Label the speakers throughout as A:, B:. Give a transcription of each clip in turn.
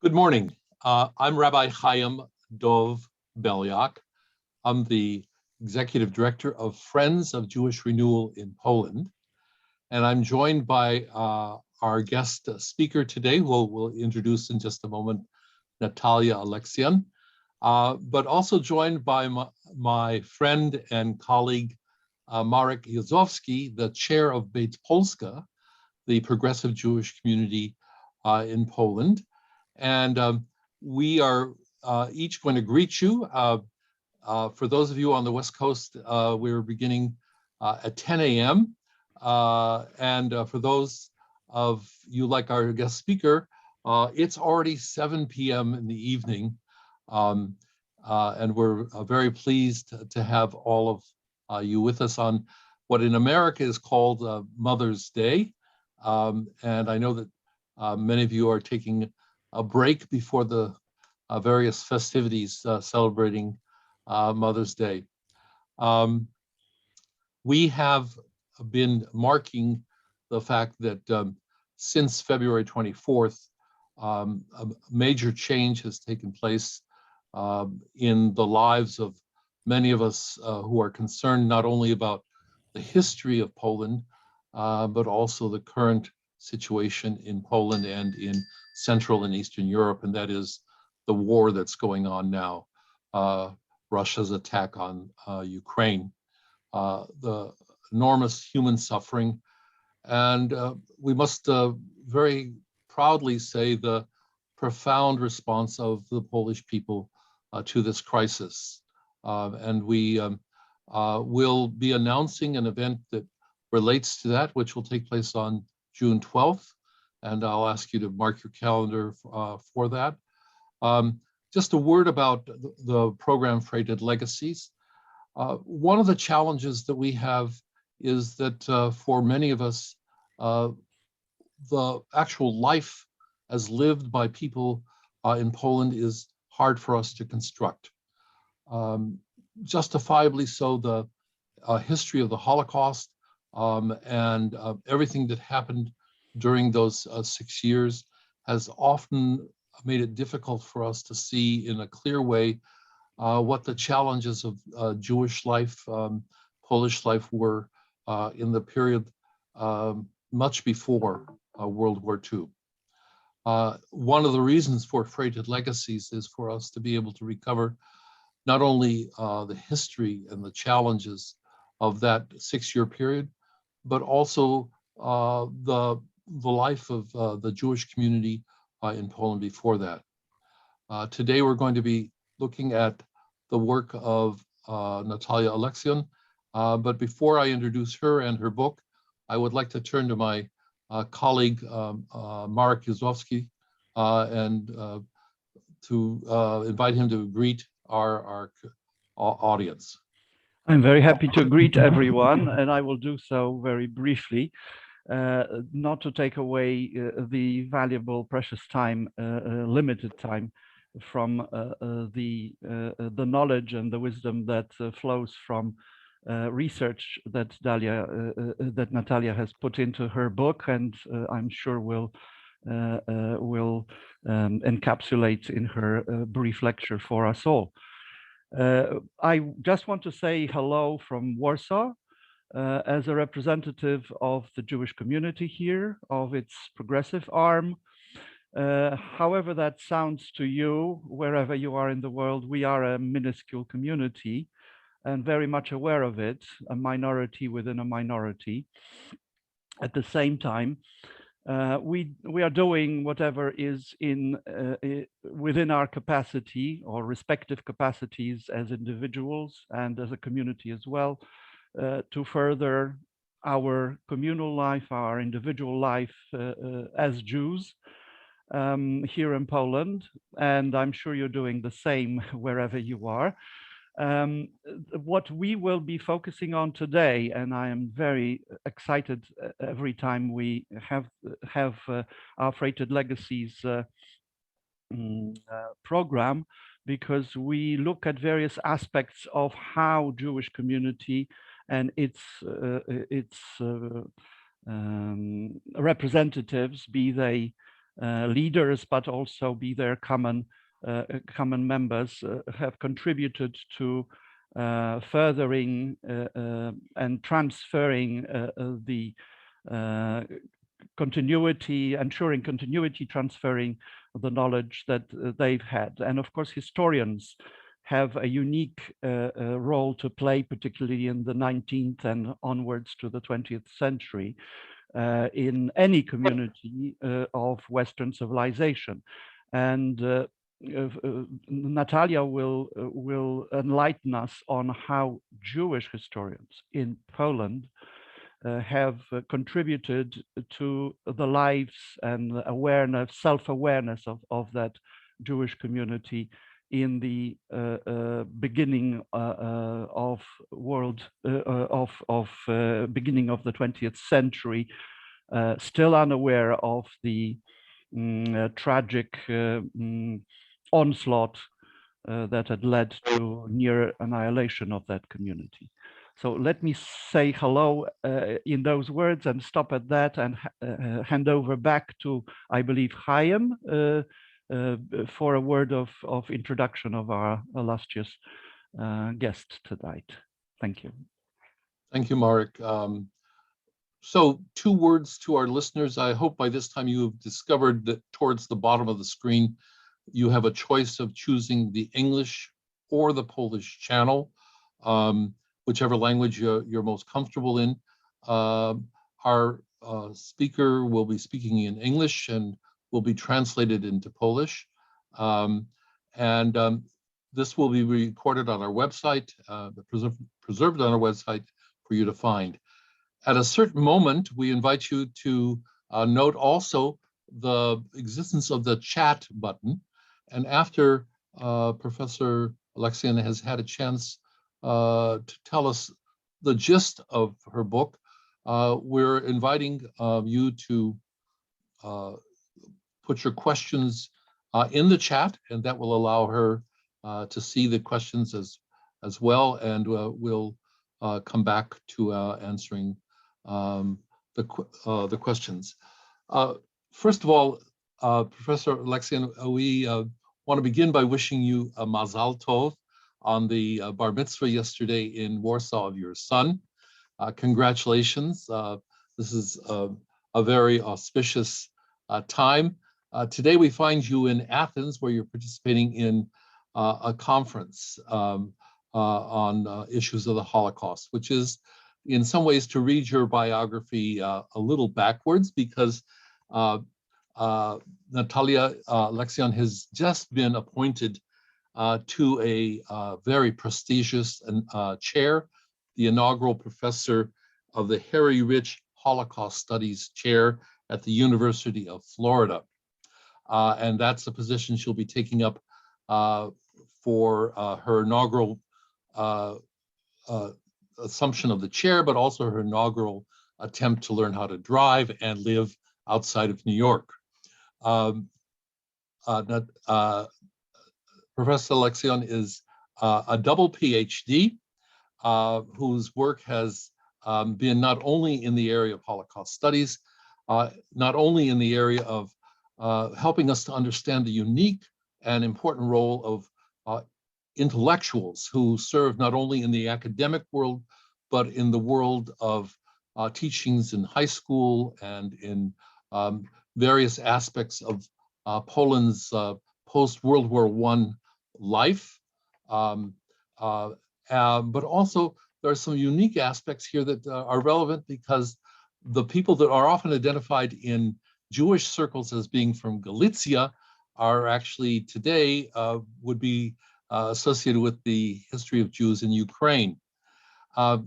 A: Good morning. I'm Rabbi Chaim Dov Belyak. I'm the Executive Director of Friends of Jewish Renewal in Poland. And I'm joined by our guest speaker today, who we'll introduce in just a moment, Natalia Aleksiun, but also joined by my friend and colleague, Marek Jozowski, the chair of Beit Polska, the progressive Jewish community in Poland. And we are each going to greet you. For those of you on the West Coast, we're beginning at 10 a.m. And for those of you like our guest speaker, it's already 7 p.m. in the evening. And we're very pleased to have all of you with us on what in America is called Mother's Day. And I know that many of you are taking a break before the various festivities celebrating Mother's Day. We have been marking the fact that since February 24th, a major change has taken place in the lives of many of us who are concerned not only about the history of Poland, but also the current situation in Poland and in Central and Eastern Europe, and that is the war that's going on now, Russia's attack on Ukraine, the enormous human suffering, and we must very proudly say the profound response of the Polish people to this crisis. And we will be announcing an event that relates to that, which will take place on June 12th. And I'll ask you to mark your calendar for that. Just a word about the program Freighted Legacies. One of the challenges that we have is that for many of us, the actual life as lived by people in Poland is hard for us to construct. Justifiably so, the history of the Holocaust and everything that happened during those 6 years has often made it difficult for us to see in a clear way what the challenges of Jewish life, Polish life were in the period much before World War II. One of the reasons for Freighted Legacies is for us to be able to recover not only the history and the challenges of that 6-year period, but also the life of the Jewish community in Poland before that. Today we're going to be looking at the work of Natalia Aleksiun, but before I introduce her and her book, I would like to turn to my colleague Marek Jozowski and to invite him to greet our audience.
B: I'm very happy to greet everyone, and I will do so very briefly, not to take away the valuable, precious time, limited time from the knowledge and the wisdom that flows from research that Natalia has put into her book, and I'm sure will encapsulate in her brief lecture for us all. I just want to say hello from Warsaw as a representative of the Jewish community here, of its progressive arm. However that sounds to you, wherever you are in the world, we are a minuscule community and very much aware of it, a minority within a minority. At the same time, we are doing whatever is within our capacity or respective capacities as individuals and as a community as well, to further our communal life, our individual life as Jews here in Poland. And I'm sure you're doing the same wherever you are. What we will be focusing on today, and I am very excited every time we have our Freighted Legacies program, because we look at various aspects of how Jewish community and its representatives, be they leaders, but also be their common members, have contributed to furthering and transferring the continuity, ensuring continuity, transferring the knowledge that they've had. And of course, historians have a unique role to play, particularly in the 19th and onwards to the 20th century, in any community of Western civilization. And Natalia will enlighten us on how Jewish historians in Poland have contributed to the lives and awareness, self-awareness of that Jewish community in the beginning of beginning of the 20th century, still unaware of the tragic onslaught that had led to near annihilation of that community. So let me say hello in those words and stop at that and hand over back to, I believe, Chaim for a word of introduction of our illustrious guest tonight. Thank you.
A: Thank you, Marek. So 2 words to our listeners. I hope by this time you have discovered that towards the bottom of the screen, you have a choice of choosing the English or the Polish channel, whichever language you're most comfortable in. Our speaker will be speaking in English and will be translated into Polish. This will be recorded on our website, preserved on our website for you to find. At a certain moment, we invite you to note also the existence of the chat button. And after Professor Aleksiun has had a chance to tell us the gist of her book, we're inviting you to put your questions in the chat, and that will allow her to see the questions as well, and we'll come back to answering the questions. First of all, Professor Aleksiun, we want to begin by wishing you a Mazal Tov on the bar mitzvah yesterday in Warsaw of your son. Congratulations. This is a very auspicious time. Today we find you in Athens, where you're participating in a conference on issues of the Holocaust, which is in some ways, to read your biography a little backwards, because Natalia Aleksiun has just been appointed to a very prestigious chair, the inaugural professor of the Harry Rich Holocaust Studies Chair at the University of Florida. And that's a position she'll be taking up for her inaugural assumption of the chair, but also her inaugural attempt to learn how to drive and live outside of New York. Professor Aleksiun is a double PhD whose work has been not only in the area of Holocaust studies, not only in the area of helping us to understand the unique and important role of intellectuals who serve not only in the academic world, but in the world of teachings in high school and in various aspects of Poland's post-World War I life. But also there are some unique aspects here that are relevant, because the people that are often identified in Jewish circles as being from Galicia are actually today would be associated with the history of Jews in Ukraine.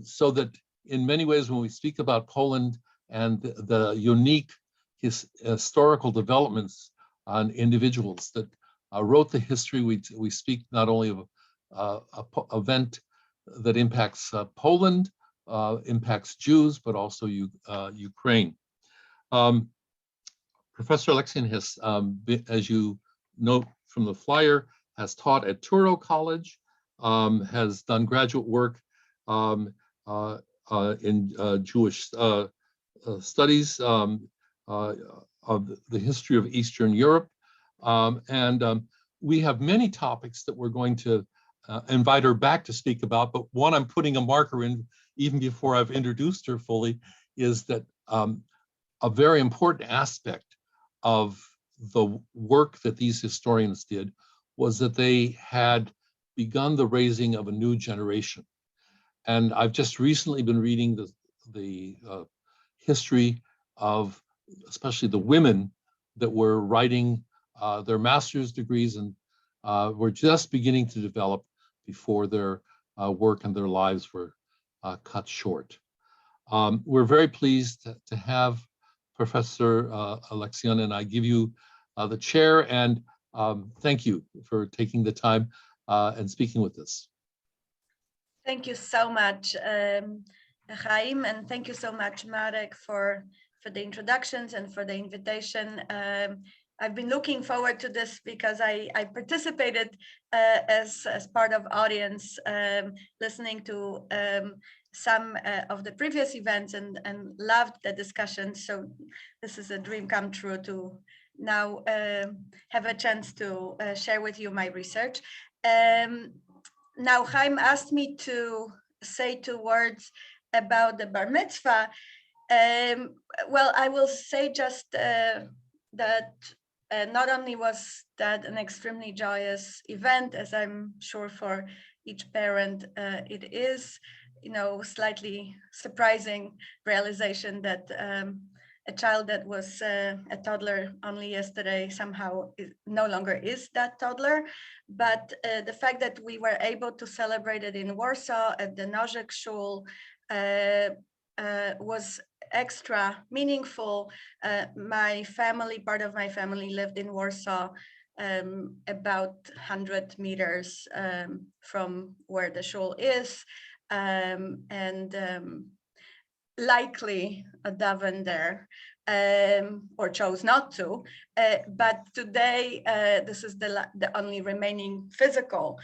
A: So that in many ways, when we speak about Poland and the unique historical developments on individuals that wrote the history, we speak not only of an event that impacts Poland, impacts Jews, but also Ukraine. Professor Aleksiun has, as you note from the flyer, has taught at Touro College, has done graduate work in Jewish studies of the history of Eastern Europe. We have many topics that we're going to invite her back to speak about, but one I'm putting a marker in even before I've introduced her fully is that a very important aspect of the work that these historians did was that they had begun the raising of a new generation. And I've just recently been reading the history of especially the women that were writing their master's degrees and were just beginning to develop before their work and their lives were cut short. We're very pleased to have Professor Aleksiun, and I give you the chair, and thank you for taking the time and speaking with us.
C: Thank you so much, Chaim, and thank you so much, Marek, for the introductions and for the invitation. I've been looking forward to this because I participated as part of audience, listening to some of the previous events and loved the discussion. So this is a dream come true to now have a chance to share with you my research. Now, Chaim asked me to say 2 words about the bar mitzvah. Well, I will say just that not only was that an extremely joyous event, as I'm sure for each parent it is, you know, slightly surprising realization that a child that was a toddler only yesterday somehow no longer is that toddler. But the fact that we were able to celebrate it in Warsaw at the Mojzesz Schorr was extra meaningful. My family, part of my family lived in Warsaw, about 100 meters from where the Schorr is, and likely davened there, or chose not to. But today, this is the only remaining physical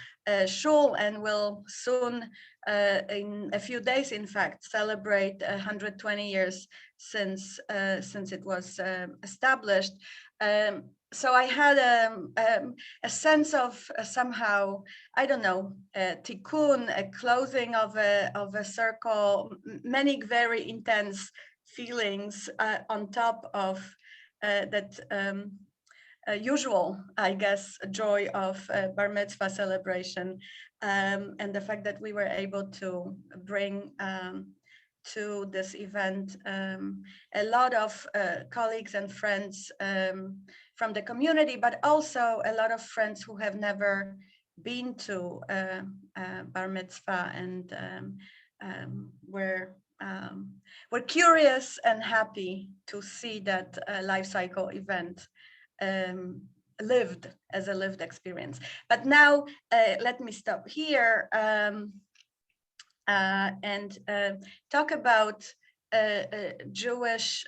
C: shul, and will soon, in a few days, in fact, celebrate 120 years since it was established. So I had a sense of somehow, I don't know, tikkun, a closing of a circle, many very intense feelings on top of that usual, I guess, joy of bar mitzvah celebration, and the fact that we were able to bring to this event a lot of colleagues and friends from the community, but also a lot of friends who have never been to bar mitzvah, and we're curious and happy to see that life cycle event lived as a lived experience. But now let me stop here and talk about Jewish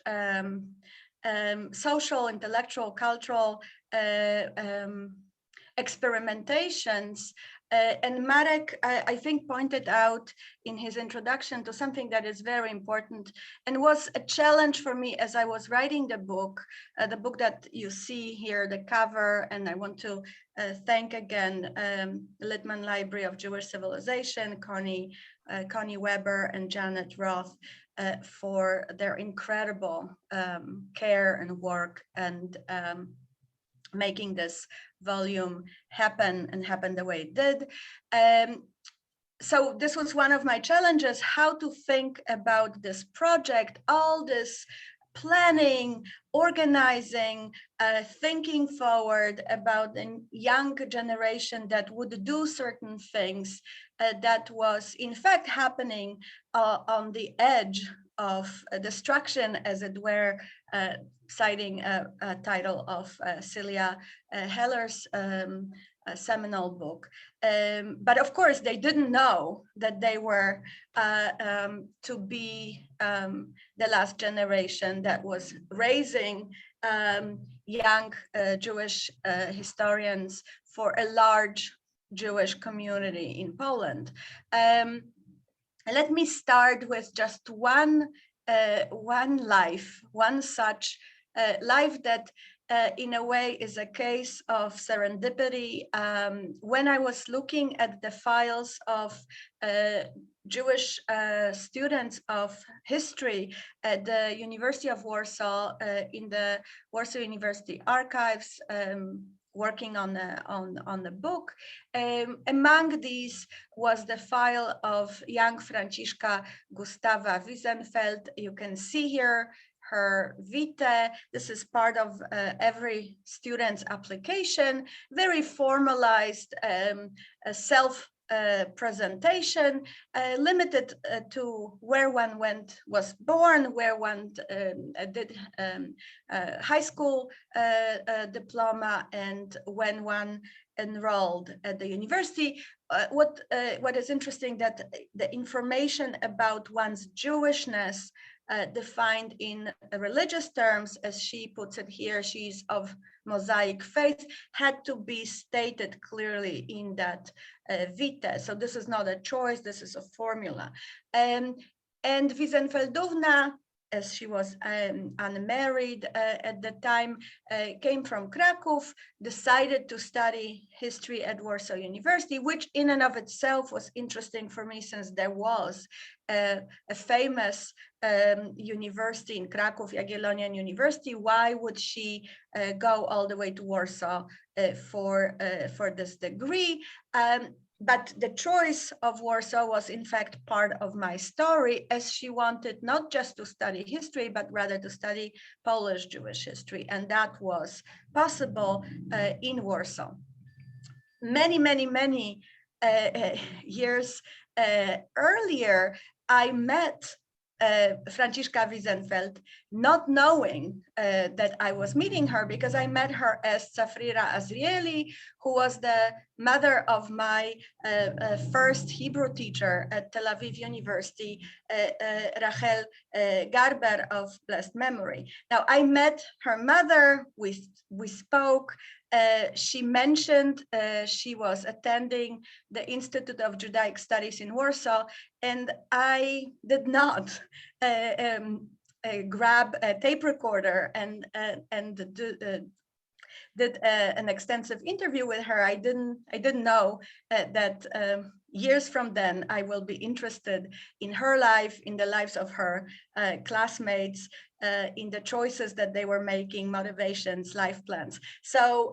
C: social, intellectual, cultural experimentations. And Marek, I think, pointed out in his introduction to something that is very important and was a challenge for me as I was writing the book that you see here, the cover. And I want to thank again the Littman Library of Jewish Civilization, Connie Weber and Janet Roth, for their incredible care and work and making this volume happen the way it did. So this was one of my challenges, how to think about this project, all this planning, organizing, thinking forward about the young generation that would do certain things that was in fact happening on the edge of destruction, as it were, citing a title of Celia Heller's seminal book. But of course, they didn't know that they were to be the last generation that was raising young Jewish historians for a large Jewish community in Poland. Let me start with just one life, one such life that in a way is a case of serendipity. When I was looking at the files of Jewish students of history at the University of Warsaw, in the Warsaw University archives, working on the book. Among these was the file of young Franciszka Gustawa Wiesenfeld. You can see here her vitae. This is part of every student's application, very formalized self presentation, limited to where one was born, where one did high school diploma, and when one enrolled at the university. What is interesting that the information about one's Jewishness defined in religious terms, as she puts it here, she's of Mosaic faith, had to be stated clearly in that vitae. So this is not a choice, this is a formula. And Wiesenfeldowna, as she was unmarried at the time, came from Kraków, decided to study history at Warsaw University, which in and of itself was interesting for me, since there was a famous university in Kraków, Jagiellonian University. Why would she go all the way to Warsaw for this degree? But the choice of Warsaw was in fact part of my story, as she wanted not just to study history, but rather to study Polish Jewish history. And that was possible in Warsaw. Many years earlier, I met Franciszka Wiesenfeld, not knowing that I was meeting her, because I met her as Safrira Azrieli, who was the mother of my first Hebrew teacher at Tel Aviv University, Rachel Garber of blessed memory. Now, I met her mother, we spoke. She mentioned she was attending the Institute of Judaic Studies in Warsaw, and I did not grab a tape recorder and did an extensive interview with her. I didn't know that years from then I will be interested in her life, in the lives of her classmates, in the choices that they were making, motivations, life plans. So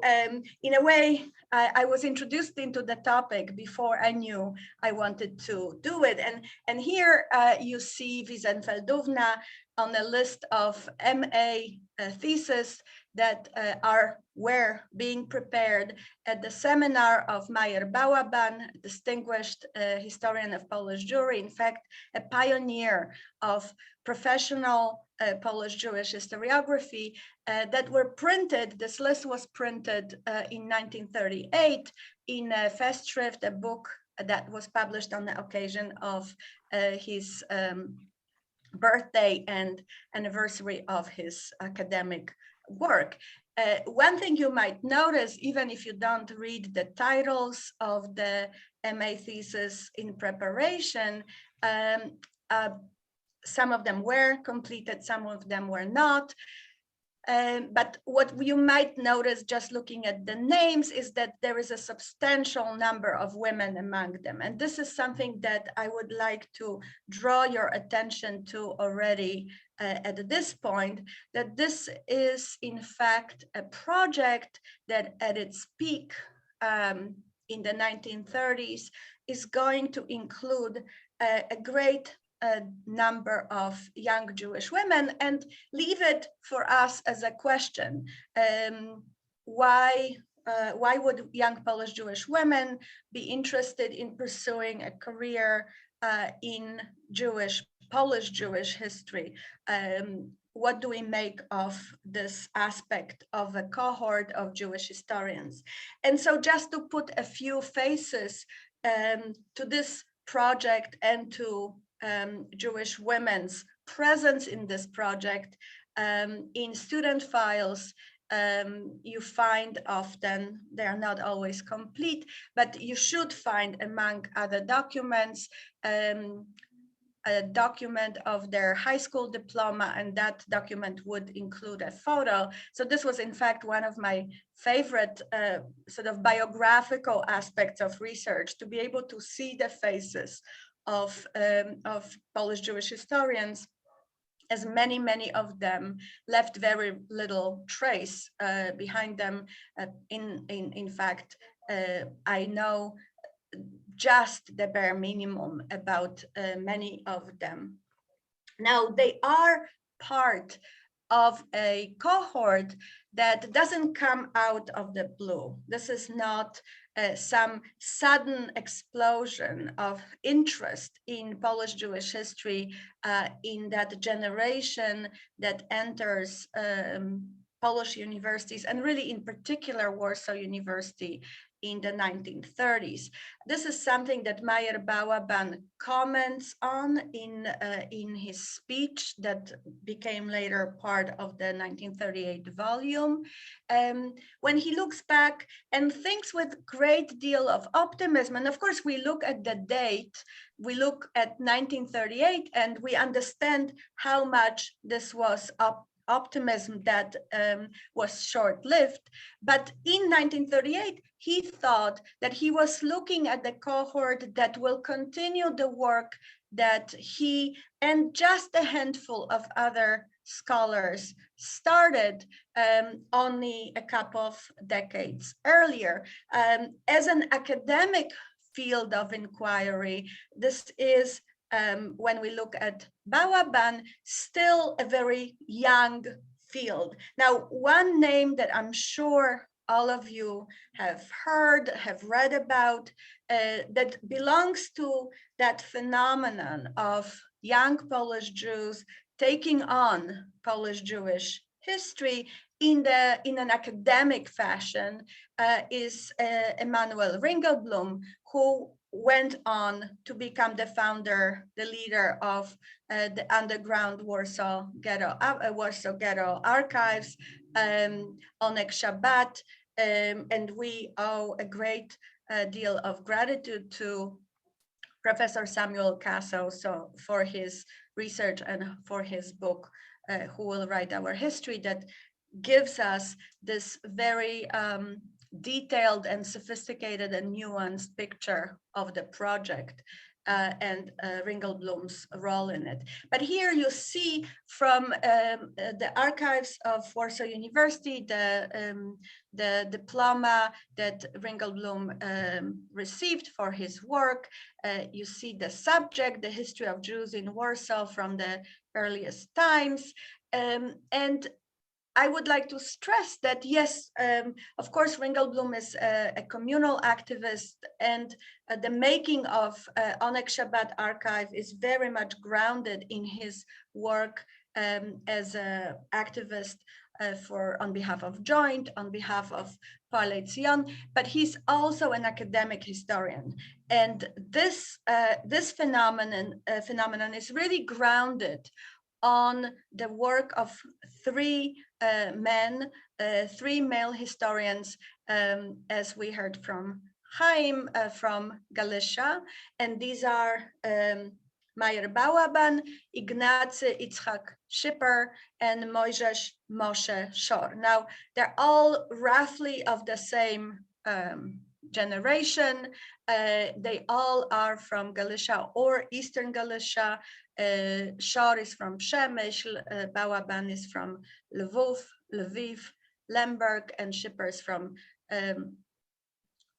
C: in a way, I was introduced into the topic before I knew I wanted to do it. And here you see Wiesenfeldowna on a list of MA theses that were being prepared at the seminar of Majer Balaban, distinguished historian of Polish Jewry, in fact, a pioneer of professional Polish Jewish historiography, that were printed. This list was printed in 1938 in a Festschrift, a book that was published on the occasion of his birthday and anniversary of his academic work. One thing you might notice, even if you don't read the titles of the MA thesis in preparation, some of them were completed, some of them were not. But what you might notice just looking at the names is that there is a substantial number of women among them. And this is something that I would like to draw your attention to already at this point, that this is in fact a project that at its peak in the 1930s is going to include a great number of young Jewish women, and leave it for us as a question. Why would young Polish Jewish women be interested in pursuing a career in Polish Jewish history? What do we make of this aspect of a cohort of Jewish historians? And so just to put a few faces to this project and to Jewish women's presence in this project, in student files, you find often, they are not always complete, but you should find among other documents a document of their high school diploma, and that document would include a photo. So this was in fact one of my favorite sort of biographical aspects of research, to be able to see the faces of Polish Jewish historians, as many of them left very little trace behind them. In fact, I know just the bare minimum about many of them. Now, they are part of a cohort that doesn't come out of the blue. This is not some sudden explosion of interest in Polish Jewish history in that generation that enters Polish universities, and really in particular Warsaw University in the 1930s. This is something that Majer Balaban comments on in his speech that became later part of the 1938 volume. When he looks back and thinks with great deal of optimism, and of course we look at the date, we look at 1938 and we understand how much this was optimism that was short-lived. But in 1938, he thought that he was looking at the cohort that will continue the work that he and just a handful of other scholars started only a couple of decades earlier. As an academic field of inquiry, this is when we look at Balaban, still a very young field. Now, one name that I'm sure all of you have heard, have read about, that belongs to that phenomenon of young Polish Jews taking on Polish Jewish history in an academic fashion, is Emanuel Ringleblum, who went on to become the founder, the leader of the underground Warsaw Ghetto archives, Onek Shabbat, and we owe a great deal of gratitude to Professor Samuel Casso for his research and for his book, Who Will Write Our History, that gives us this very detailed and sophisticated and nuanced picture of the project and Ringleblum's role in it. But here you see from the archives of Warsaw University, the diploma that Ringleblum received for his work. You see the subject, the history of Jews in Warsaw from the earliest times. And I would like to stress that, yes, of course, Ringleblum is a communal activist, and the making of Onek Shabbat archive is very much grounded in his work as an activist on behalf of Joint, on behalf of Aleksiun, but he's also an academic historian. And this phenomenon is really grounded on the work of three men, three male historians, as we heard from Chaim from Galicia, and these are Majer Balaban, Ignacy Itzhak Schipper, and Mojzesz Schorr. Now, they're all roughly of the same generation. They all are from Galicia or Eastern Galicia. Schorr is from Przemyśl, Balaban is from Lviv, Lemberg, and Schipper is from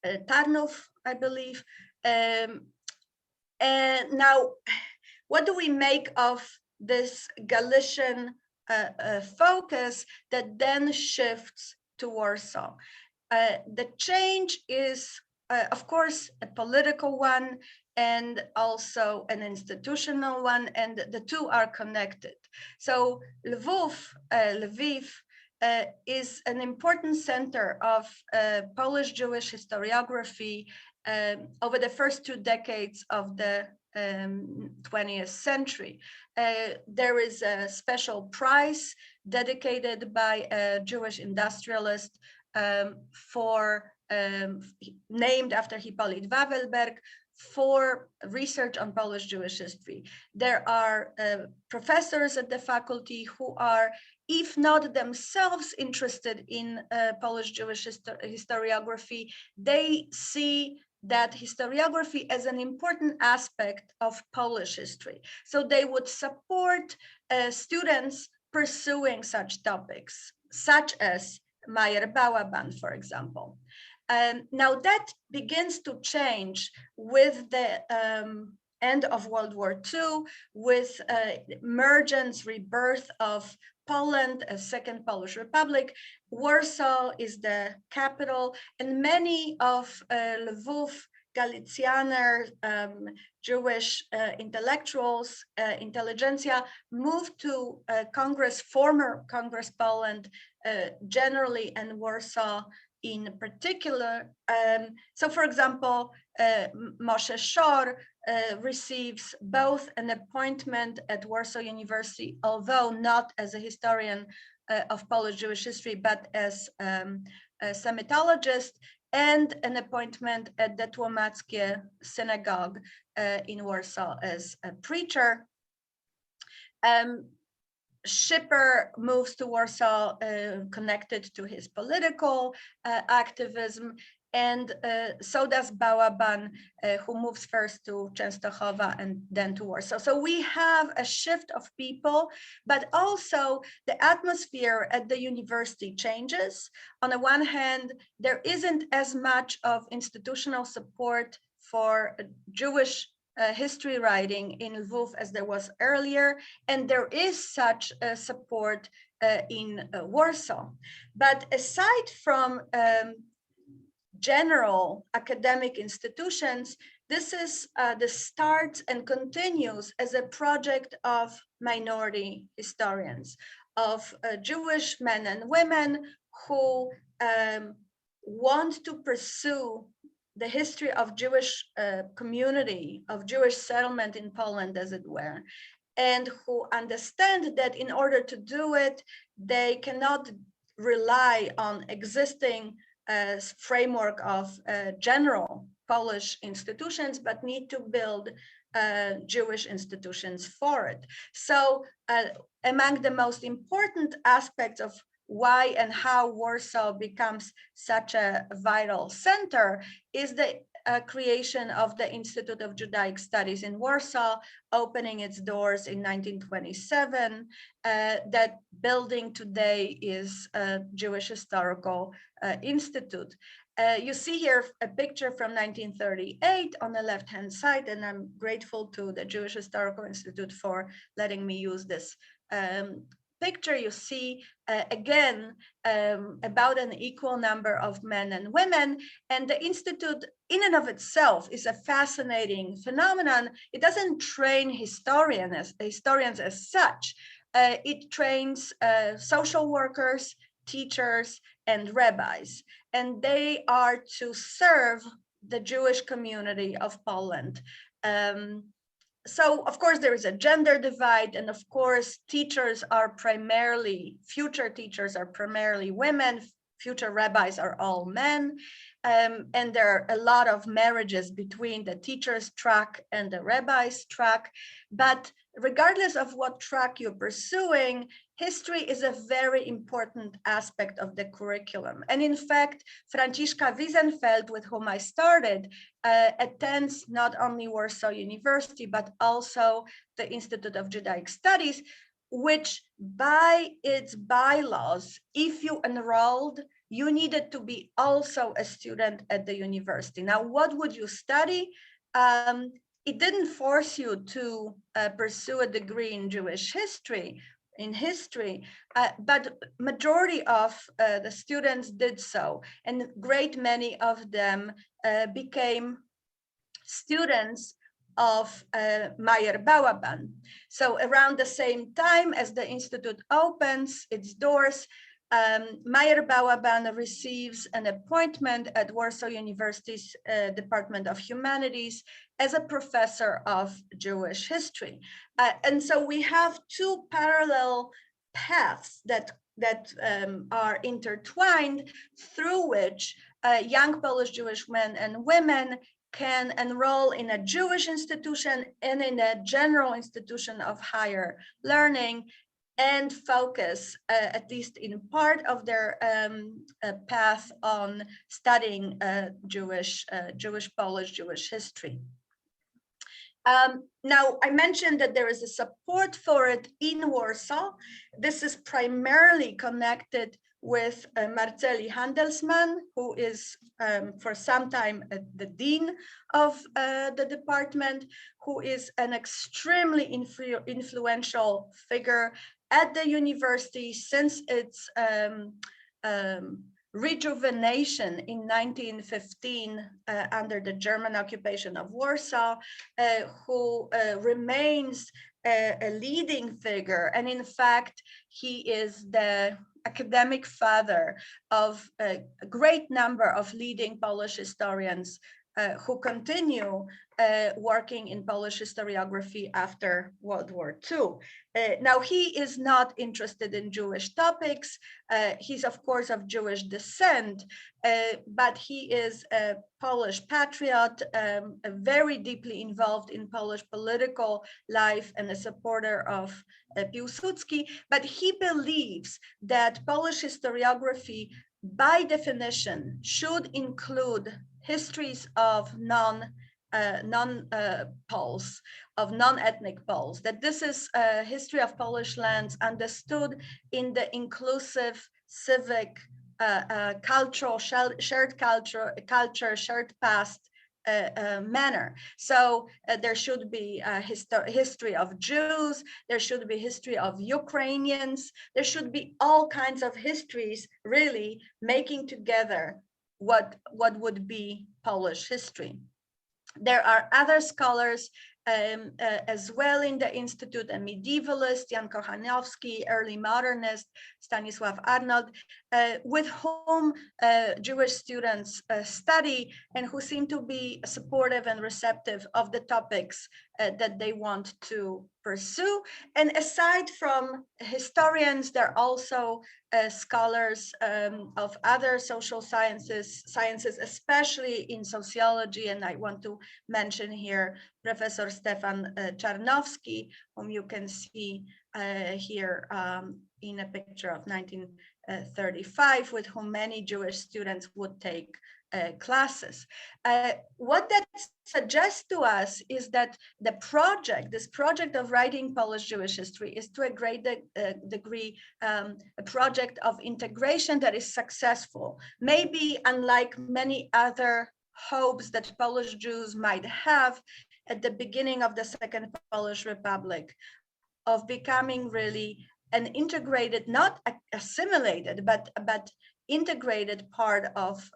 C: Tarnów, I believe. And now, what do we make of this Galician focus that then shifts to Warsaw? The change is, of course, a political one and also an institutional one, and the two are connected. So Lviv is an important center of Polish Jewish historiography over the first 2 decades of the 20th century. There is a special prize dedicated by a Jewish industrialist named after Hippolyt Wawelberg for research on Polish Jewish history. There are professors at the faculty who are, if not themselves interested in Polish Jewish historiography, they see that historiography as an important aspect of Polish history. So they would support students pursuing such topics, such as Majer Balaban, for example. Now that begins to change with the end of World War II, with emergence, rebirth of Poland, a second Polish Republic. Warsaw is the capital, and many of Lwów, Galicianer, Jewish intellectuals, intelligentsia moved to Congress, former Congress Poland generally, and Warsaw in particular. So for example, Mojzesz Schorr receives both an appointment at Warsaw University, although not as a historian of Polish Jewish history, but as a Semitologist, and an appointment at the Tłomackie Synagogue in Warsaw as a preacher. Schipper moves to Warsaw connected to his political activism, and so does Balaban, who moves first to Częstochowa and then to Warsaw. So we have a shift of people, but also the atmosphere at the university changes. On the one hand, there isn't as much of institutional support for Jewish history writing in Lwów as there was earlier, and there is such support in Warsaw. But aside from general academic institutions, this is the start and continues as a project of minority historians, of Jewish men and women who want to pursue the history of Jewish community, of Jewish settlement in Poland, as it were, and who understand that in order to do it, they cannot rely on existing framework of general Polish institutions, but need to build Jewish institutions for it. So among the most important aspects of why and how Warsaw becomes such a vital center is the creation of the Institute of Judaic Studies in Warsaw, opening its doors in 1927. That building today is a Jewish Historical Institute. You see here a picture from 1938 on the left-hand side, and I'm grateful to the Jewish Historical Institute for letting me use this picture. You see again about an equal number of men and women, and the institute in and of itself is a fascinating phenomenon. It doesn't train historians as such. It trains social workers, teachers, and rabbis, and they are to serve the Jewish community of Poland. So of course there is a gender divide, and of course teachers are primarily, future teachers are primarily women, future rabbis are all men, and there are a lot of marriages between the teachers track and the rabbis track. But regardless of what track you're pursuing, history is a very important aspect of the curriculum. And in fact, Franciszka Wiesenfeld, with whom I started, attends not only Warsaw University, but also the Institute of Judaic Studies, which by its bylaws, if you enrolled, you needed to be also a student at the university. Now, what would you study? It didn't force you to pursue a degree in Jewish history, but majority of the students did so, and great many of them became students of Majer Balaban. So around the same time as the institute opens its doors, Majer Balaban receives an appointment at Warsaw University's Department of Humanities as a professor of Jewish history. And so we have two parallel paths that are intertwined, through which young Polish Jewish men and women can enroll in a Jewish institution and in a general institution of higher learning and focus, at least in part of their path, on studying Jewish, Polish Jewish history. Now, I mentioned that there is a support for it in Warsaw. This is primarily connected with Marceli Handelsman, who is for some time the dean of the department, who is an extremely influential figure at the university since its rejuvenation in 1915 under the German occupation of Warsaw, who remains a leading figure. And in fact, he is the academic father of a great number of leading Polish historians who continue working in Polish historiography after World War II. Now, he is not interested in Jewish topics. He's, of course, of Jewish descent, but he is a Polish patriot, very deeply involved in Polish political life and a supporter of Piłsudski. But he believes that Polish historiography, by definition, should include histories of non-Poles, of non-ethnic Poles, that this is a history of Polish lands understood in the inclusive, civic, cultural, shared culture, shared past manner. So there should be a history of Jews, there should be history of Ukrainians, there should be all kinds of histories really making together what would be Polish history. There are other scholars as well in the Institute, a medievalist, Jan Kochanowski, early modernist, Stanisław Arnold, with whom Jewish students study and who seem to be supportive and receptive of the topics that they want to pursue. And aside from historians, there are also scholars of other social sciences, especially in sociology. And I want to mention here Professor Stefan Czarnowski, whom you can see here in a picture of 1935, with whom many Jewish students would take classes. What that suggests to us is that the project, this project of writing Polish Jewish history, is to a great degree a project of integration that is successful. Maybe unlike many other hopes that Polish Jews might have at the beginning of the Second Polish Republic, of becoming really an integrated, not assimilated, but integrated part of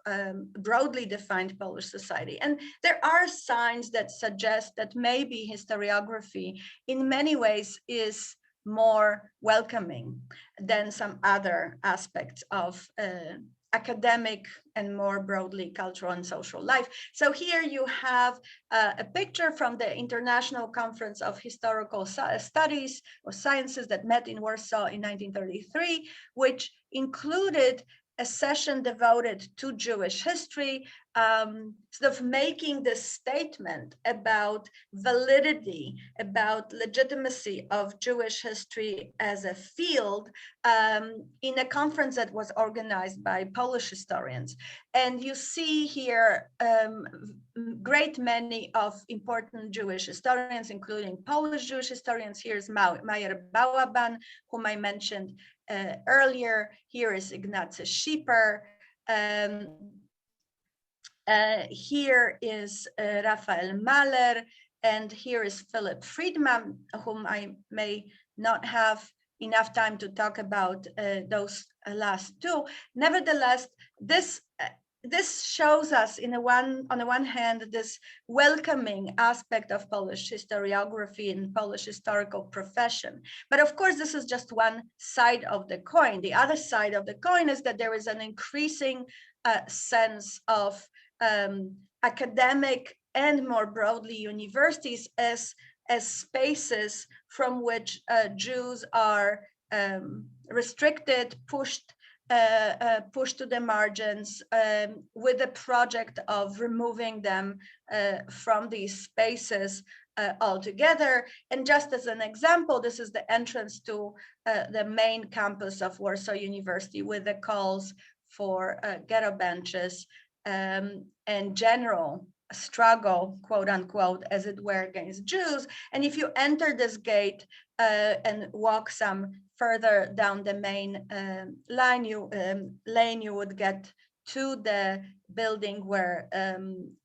C: broadly defined Polish society. And there are signs that suggest that maybe historiography in many ways is more welcoming than some other aspects of academic and more broadly cultural and social life. So here you have a picture from the International Conference of Historical Studies or Sciences that met in Warsaw in 1933, which included a session devoted to Jewish history, sort of making this statement about validity, about legitimacy of Jewish history as a field in a conference that was organized by Polish historians. And you see here great many of important Jewish historians, including Polish Jewish historians. Here's Majer Balaban, whom I mentioned earlier. Here is Ignacy Schipper. Here is Raphael Mahler, and here is Filip Friedman, whom I may not have enough time to talk about those last two. Nevertheless, this shows us on the one hand, this welcoming aspect of Polish historiography and Polish historical profession. But of course, this is just one side of the coin. The other side of the coin is that there is an increasing sense of academic and more broadly universities as spaces from which Jews are restricted, pushed pushed to the margins with the project of removing them from these spaces altogether. And just as an example, this is the entrance to the main campus of Warsaw University with the calls for ghetto benches and general struggle, quote unquote, as it were, against Jews. And if you enter this gate and walk some further down the main lane, you would get to the building where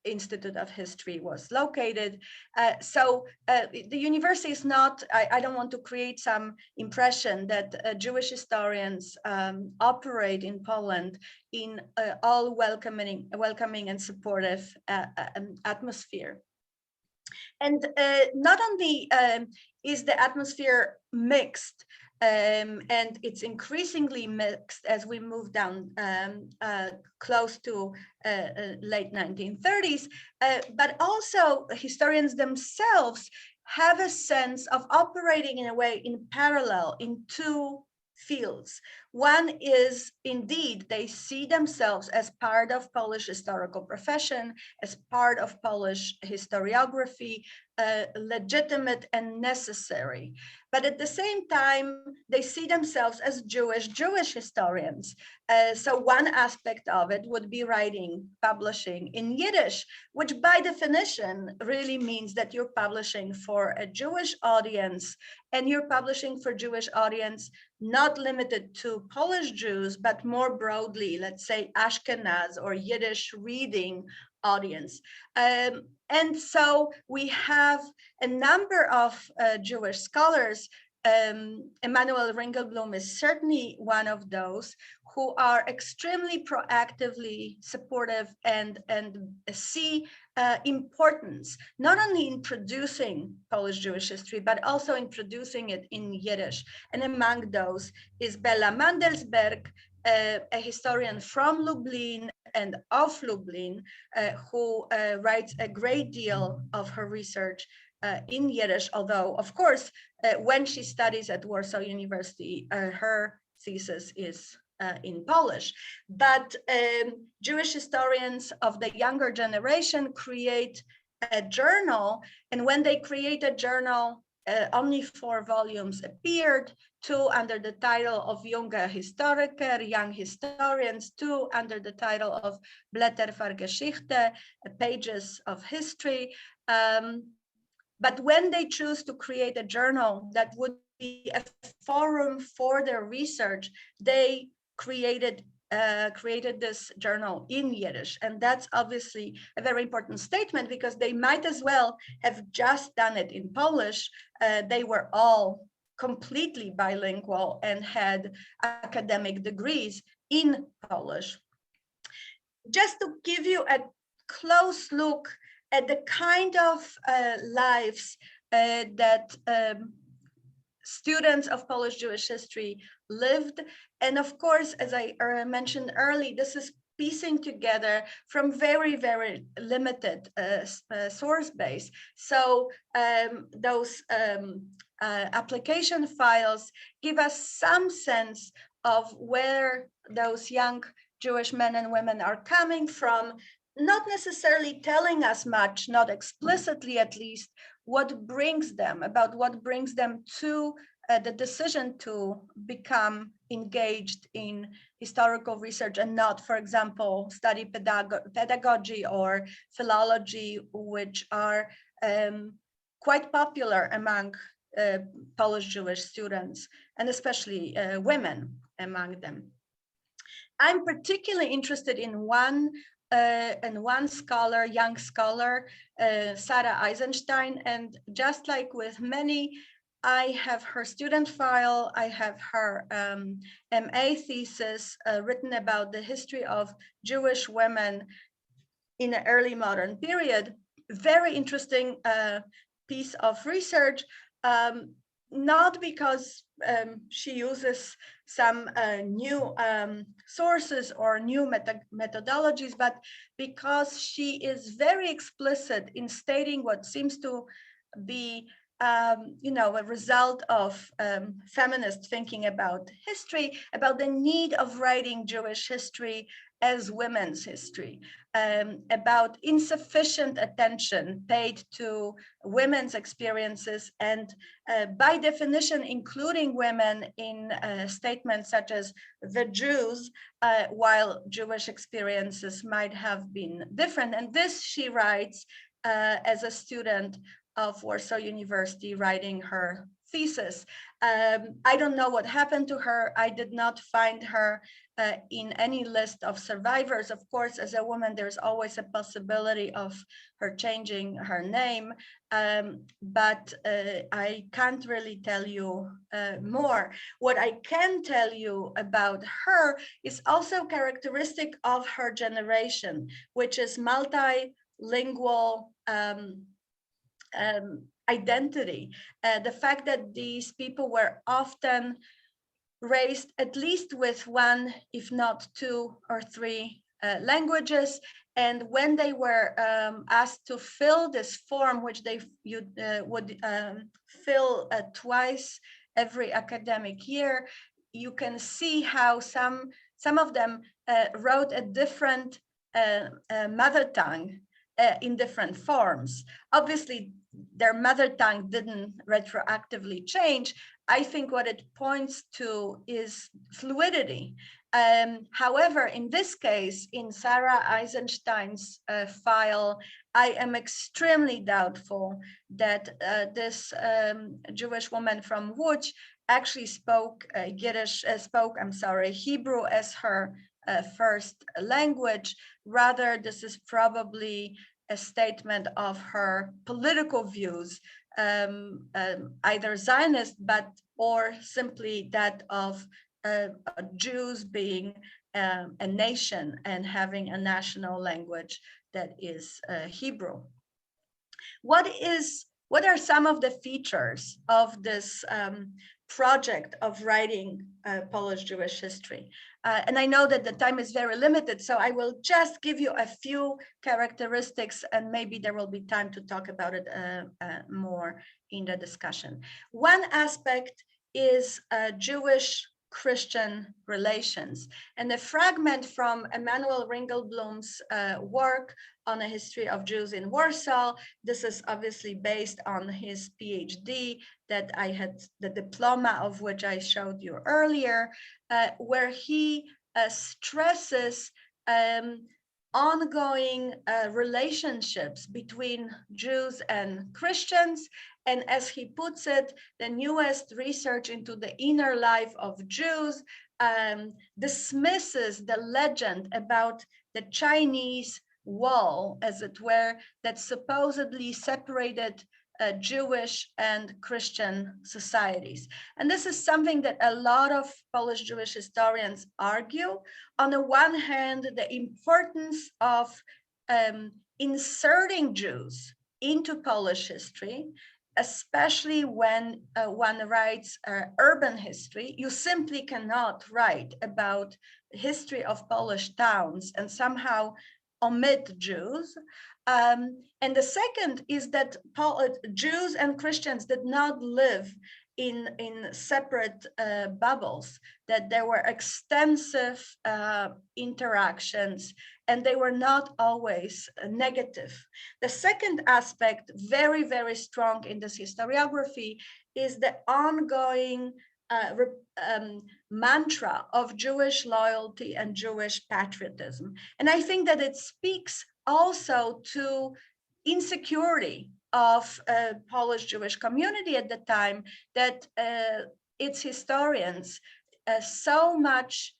C: Institute of History was located. So the university is not, I don't want to create some impression that Jewish historians operate in Poland in all welcoming and supportive atmosphere. And not only is the atmosphere mixed, and it's increasingly mixed as we move down close to late 1930s, but also historians themselves have a sense of operating in a way in parallel in two fields. One is indeed they see themselves as part of Polish historical profession, as part of Polish historiography, legitimate and necessary. But at the same time, they see themselves as Jewish historians. So one aspect of it would be writing, publishing in Yiddish, which by definition really means that you're publishing for a Jewish audience, and you're publishing for Jewish audience not limited to Polish Jews, but more broadly, let's say Ashkenaz or Yiddish reading audience. And so we have a number of Jewish scholars. Emanuel Ringleblum is certainly one of those who are extremely proactively supportive and see importance, not only in producing Polish Jewish history, but also in producing it in Yiddish. And among those is Bela Mandelsberg, a historian from Lublin and of Lublin, who writes a great deal of her research in Yiddish, although, of course, when she studies at Warsaw University, her thesis is in Polish. But Jewish historians of the younger generation create a journal, and when they create a journal, only 4 volumes appeared, 2 under the title of Junge Historiker, Young Historians, 2 under the title of Blätter für Geschichte, Pages of History. But when they choose to create a journal that would be a forum for their research, they created this journal in Yiddish. And that's obviously a very important statement, because they might as well have just done it in Polish. They were all completely bilingual and had academic degrees in Polish. Just to give you a close look at the kind of lives that students of Polish Jewish history lived. And of course, as I mentioned earlier, this is piecing together from very, very limited source base. So those application files give us some sense of where those young Jewish men and women are coming from, not necessarily telling us much, not explicitly at least, what brings them to the decision to become engaged in historical research and not, for example, study pedagogy or philology, which are quite popular among Polish Jewish students, and especially women among them. I'm particularly interested in one scholar, young scholar, Sarah Eisenstein, and just like with many, I have her student file, I have her MA thesis written about the history of Jewish women in the early modern period. Very interesting piece of research, not because she uses some new sources or new methodologies, but because she is very explicit in stating what seems to be a result of feminist thinking about history, about the need of writing Jewish history as women's history, about insufficient attention paid to women's experiences, and by definition, including women in statements such as the Jews, while Jewish experiences might have been different. And this, she writes, as a student of Warsaw University writing her thesis. I don't know what happened to her. I did not find her in any list of survivors. Of course, as a woman, there's always a possibility of her changing her name, but I can't really tell you more. What I can tell you about her is also characteristic of her generation, which is multilingual identity. The fact that these people were often raised at least with one, if not two or three languages. And when they were asked to fill this form, which they would fill twice every academic year, you can see how some of them wrote a different mother tongue in different forms. Obviously, their mother tongue didn't retroactively change. I think what it points to is fluidity. However, in this case, in Sarah Eisenstein's file, I am extremely doubtful that this Jewish woman from Łódź actually spoke Hebrew as her first language. Rather, this is probably a statement of her political views, either Zionist, or simply that of Jews being a nation and having a national language that is Hebrew. What are some of the features of this project of writing Polish Jewish history? And I know that the time is very limited, so I will just give you a few characteristics, and maybe there will be time to talk about it more in the discussion. One aspect is Jewish-Christian relations, and a fragment from Emanuel Ringleblum's work on a history of Jews in Warsaw. This is obviously based on his PhD that I had, the diploma of which I showed you earlier, where he stresses ongoing relationships between Jews and Christians. And as he puts it, the newest research into the inner life of Jews dismisses the legend about the Chinese wall, as it were, that supposedly separated Jewish and Christian societies. And this is something that a lot of Polish Jewish historians argue. On the one hand, the importance of inserting Jews into Polish history, especially when one writes urban history. You simply cannot write about the history of Polish towns and somehow omit Jews. And the second is that Jews and Christians did not live in separate bubbles, that there were extensive interactions, and they were not always negative. The second aspect, very, very strong in this historiography, is the ongoing mantra of Jewish loyalty and Jewish patriotism. And I think that it speaks also to insecurity of Polish Jewish community at the time, that its historians so much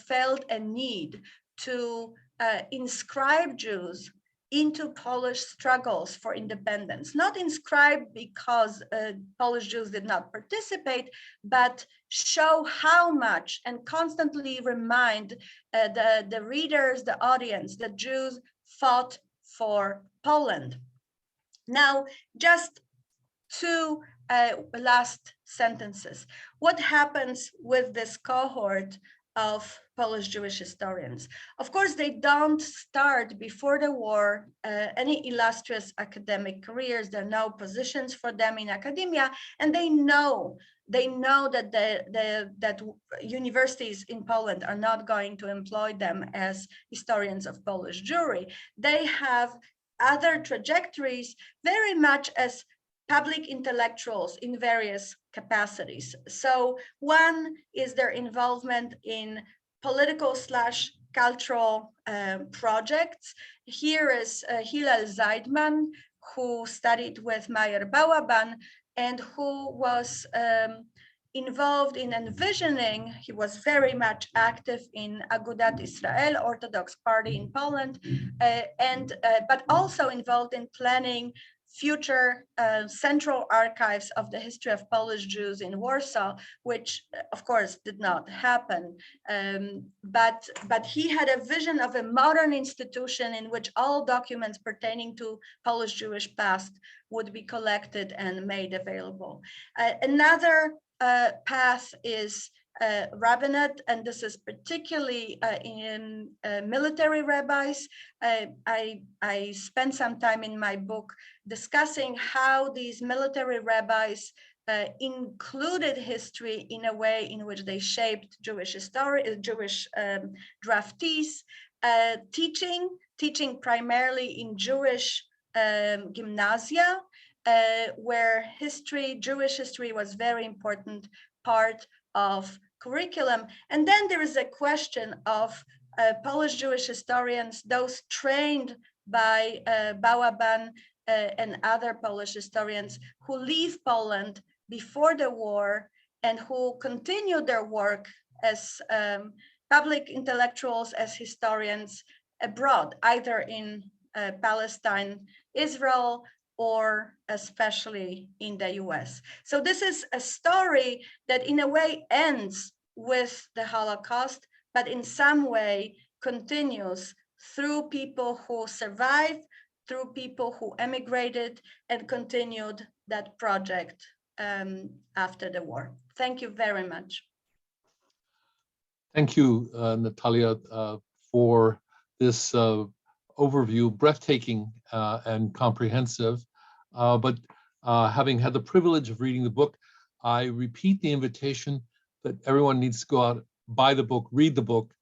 C: felt a need to inscribe Jews into Polish struggles for independence, not inscribed because Polish Jews did not participate, but show how much and constantly remind the readers, the audience, that Jews fought for Poland. Now, just two last sentences. What happens with this cohort of Polish Jewish historians. Of course, they don't start before the war any illustrious academic careers. There are no positions for them in academia, and they know that that universities in Poland are not going to employ them as historians of Polish Jewry. They have other trajectories, very much as public intellectuals in various capacities. So one is their involvement in political/cultural projects. Here is Hillel Zeidman, who studied with Majer Balaban and who was involved in envisioning, he was very much active in Agudat Israel, Orthodox Party in Poland, but also involved in planning future central archives of the history of Polish Jews in Warsaw, which of course did not happen. But he had a vision of a modern institution in which all documents pertaining to Polish Jewish past would be collected and made available. Another path is rabbinate, and this is particularly in military rabbis. I spent some time in my book discussing how these military rabbis included history in a way in which they shaped Jewish draftees, teaching primarily in Jewish gymnasia, where Jewish history was very important part of curriculum. And then there is a question of Polish Jewish historians, those trained by Balaban and other Polish historians who leave Poland before the war and who continue their work as public intellectuals, as historians abroad, either in Palestine, Israel, or especially in the US. So this is a story that in a way ends with the Holocaust, but in some way continues through people who survived, through people who emigrated and continued that project after the war. Thank you very much.
A: Thank you, Natalia, for this overview, breathtaking and comprehensive. But having had the privilege of reading the book, I repeat the invitation that everyone needs to go out, buy the book, read the book.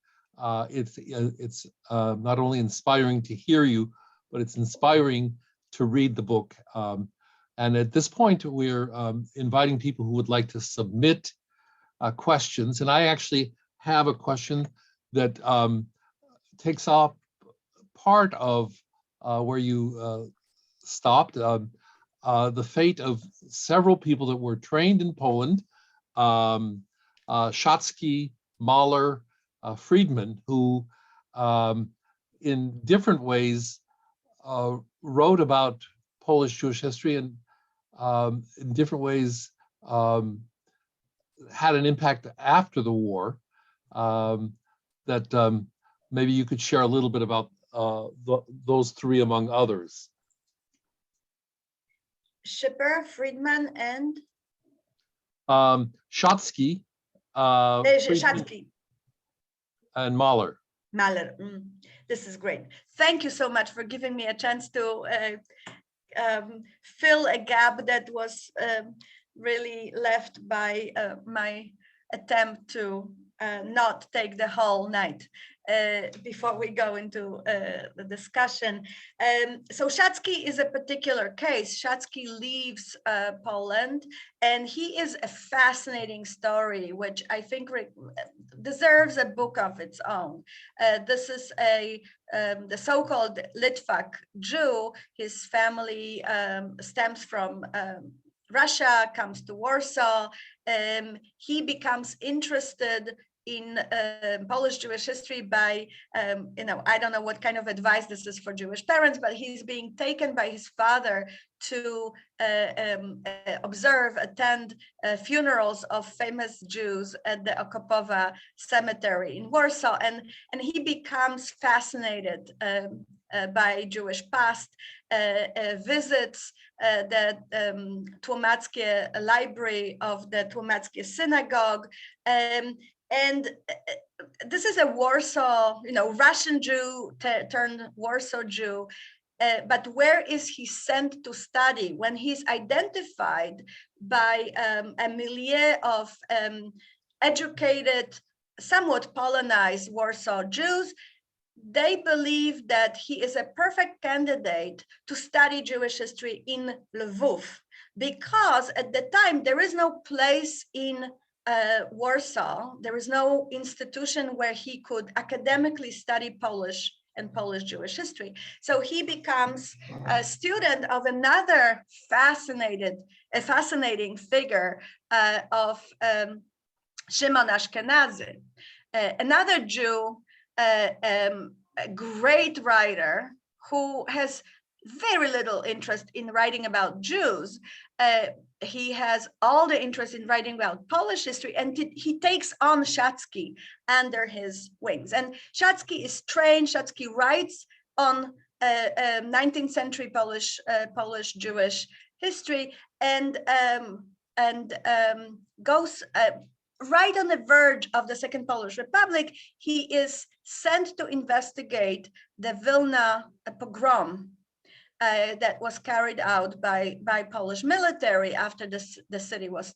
A: It's not only inspiring to hear you, but it's inspiring to read the book. And at this point, we're inviting people who would like to submit questions. And I actually have a question that takes off part of where you stopped, the fate of several people that were trained in Poland, Schottky, Mahler, Friedman, who in different ways wrote about Polish Jewish history and in different ways had an impact after the war, that maybe you could share a little bit about those three among others.
C: Schipper, Friedman, and?
A: Schottky,
C: Schottky.
A: And Mahler.
C: Mahler. This is great. Thank you so much for giving me a chance to fill a gap that was really left by my attempt to not take the whole night before we go into the discussion. So Schottky is a particular case. Schottky leaves Poland, and he is a fascinating story, which I think deserves a book of its own. This is the so-called Litvak Jew. His family stems from Russia, comes to Warsaw. He becomes interested in Polish Jewish history by, I don't know what kind of advice this is for Jewish parents, but he's being taken by his father to attend funerals of famous Jews at the Okopowa cemetery in Warsaw. And he becomes fascinated by Jewish past, visits the Tłumackie library of the Tłumackie synagogue, and this is a Warsaw, Russian Jew turned Warsaw Jew. But where is he sent to study when he's identified by a milieu of educated, somewhat Polonized Warsaw Jews? They believe that he is a perfect candidate to study Jewish history in Lvov, because at the time there is no place in Warsaw, there is no institution where he could academically study Polish and Polish Jewish history. So he becomes a student of another fascinating figure of Shimon Ashkenazi, another Jew, a great writer who has very little interest in writing about Jews. He has all the interest in writing about Polish history, and he takes on Szatzki under his wings. And Szatzki is trained. Szatzki writes on 19th century Polish Jewish history, and goes right on the verge of the Second Polish Republic. He is sent to investigate the Vilna pogrom that was carried out by Polish military after the city was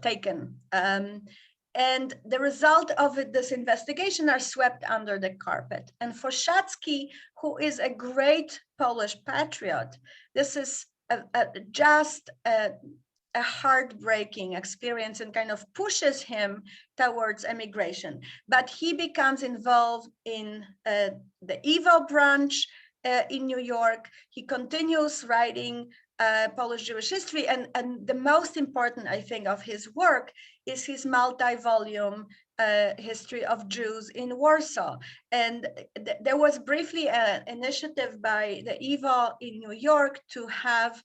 C: taken. And the result of this investigation are swept under the carpet. And for Szatzki, who is a great Polish patriot, this is just a heartbreaking experience and kind of pushes him towards emigration. But he becomes involved in the Evo branch in New York. He continues writing Polish Jewish history, and the most important, I think, of his work is his multi-volume history of Jews in Warsaw. And there was briefly an initiative by the Evo in New York to have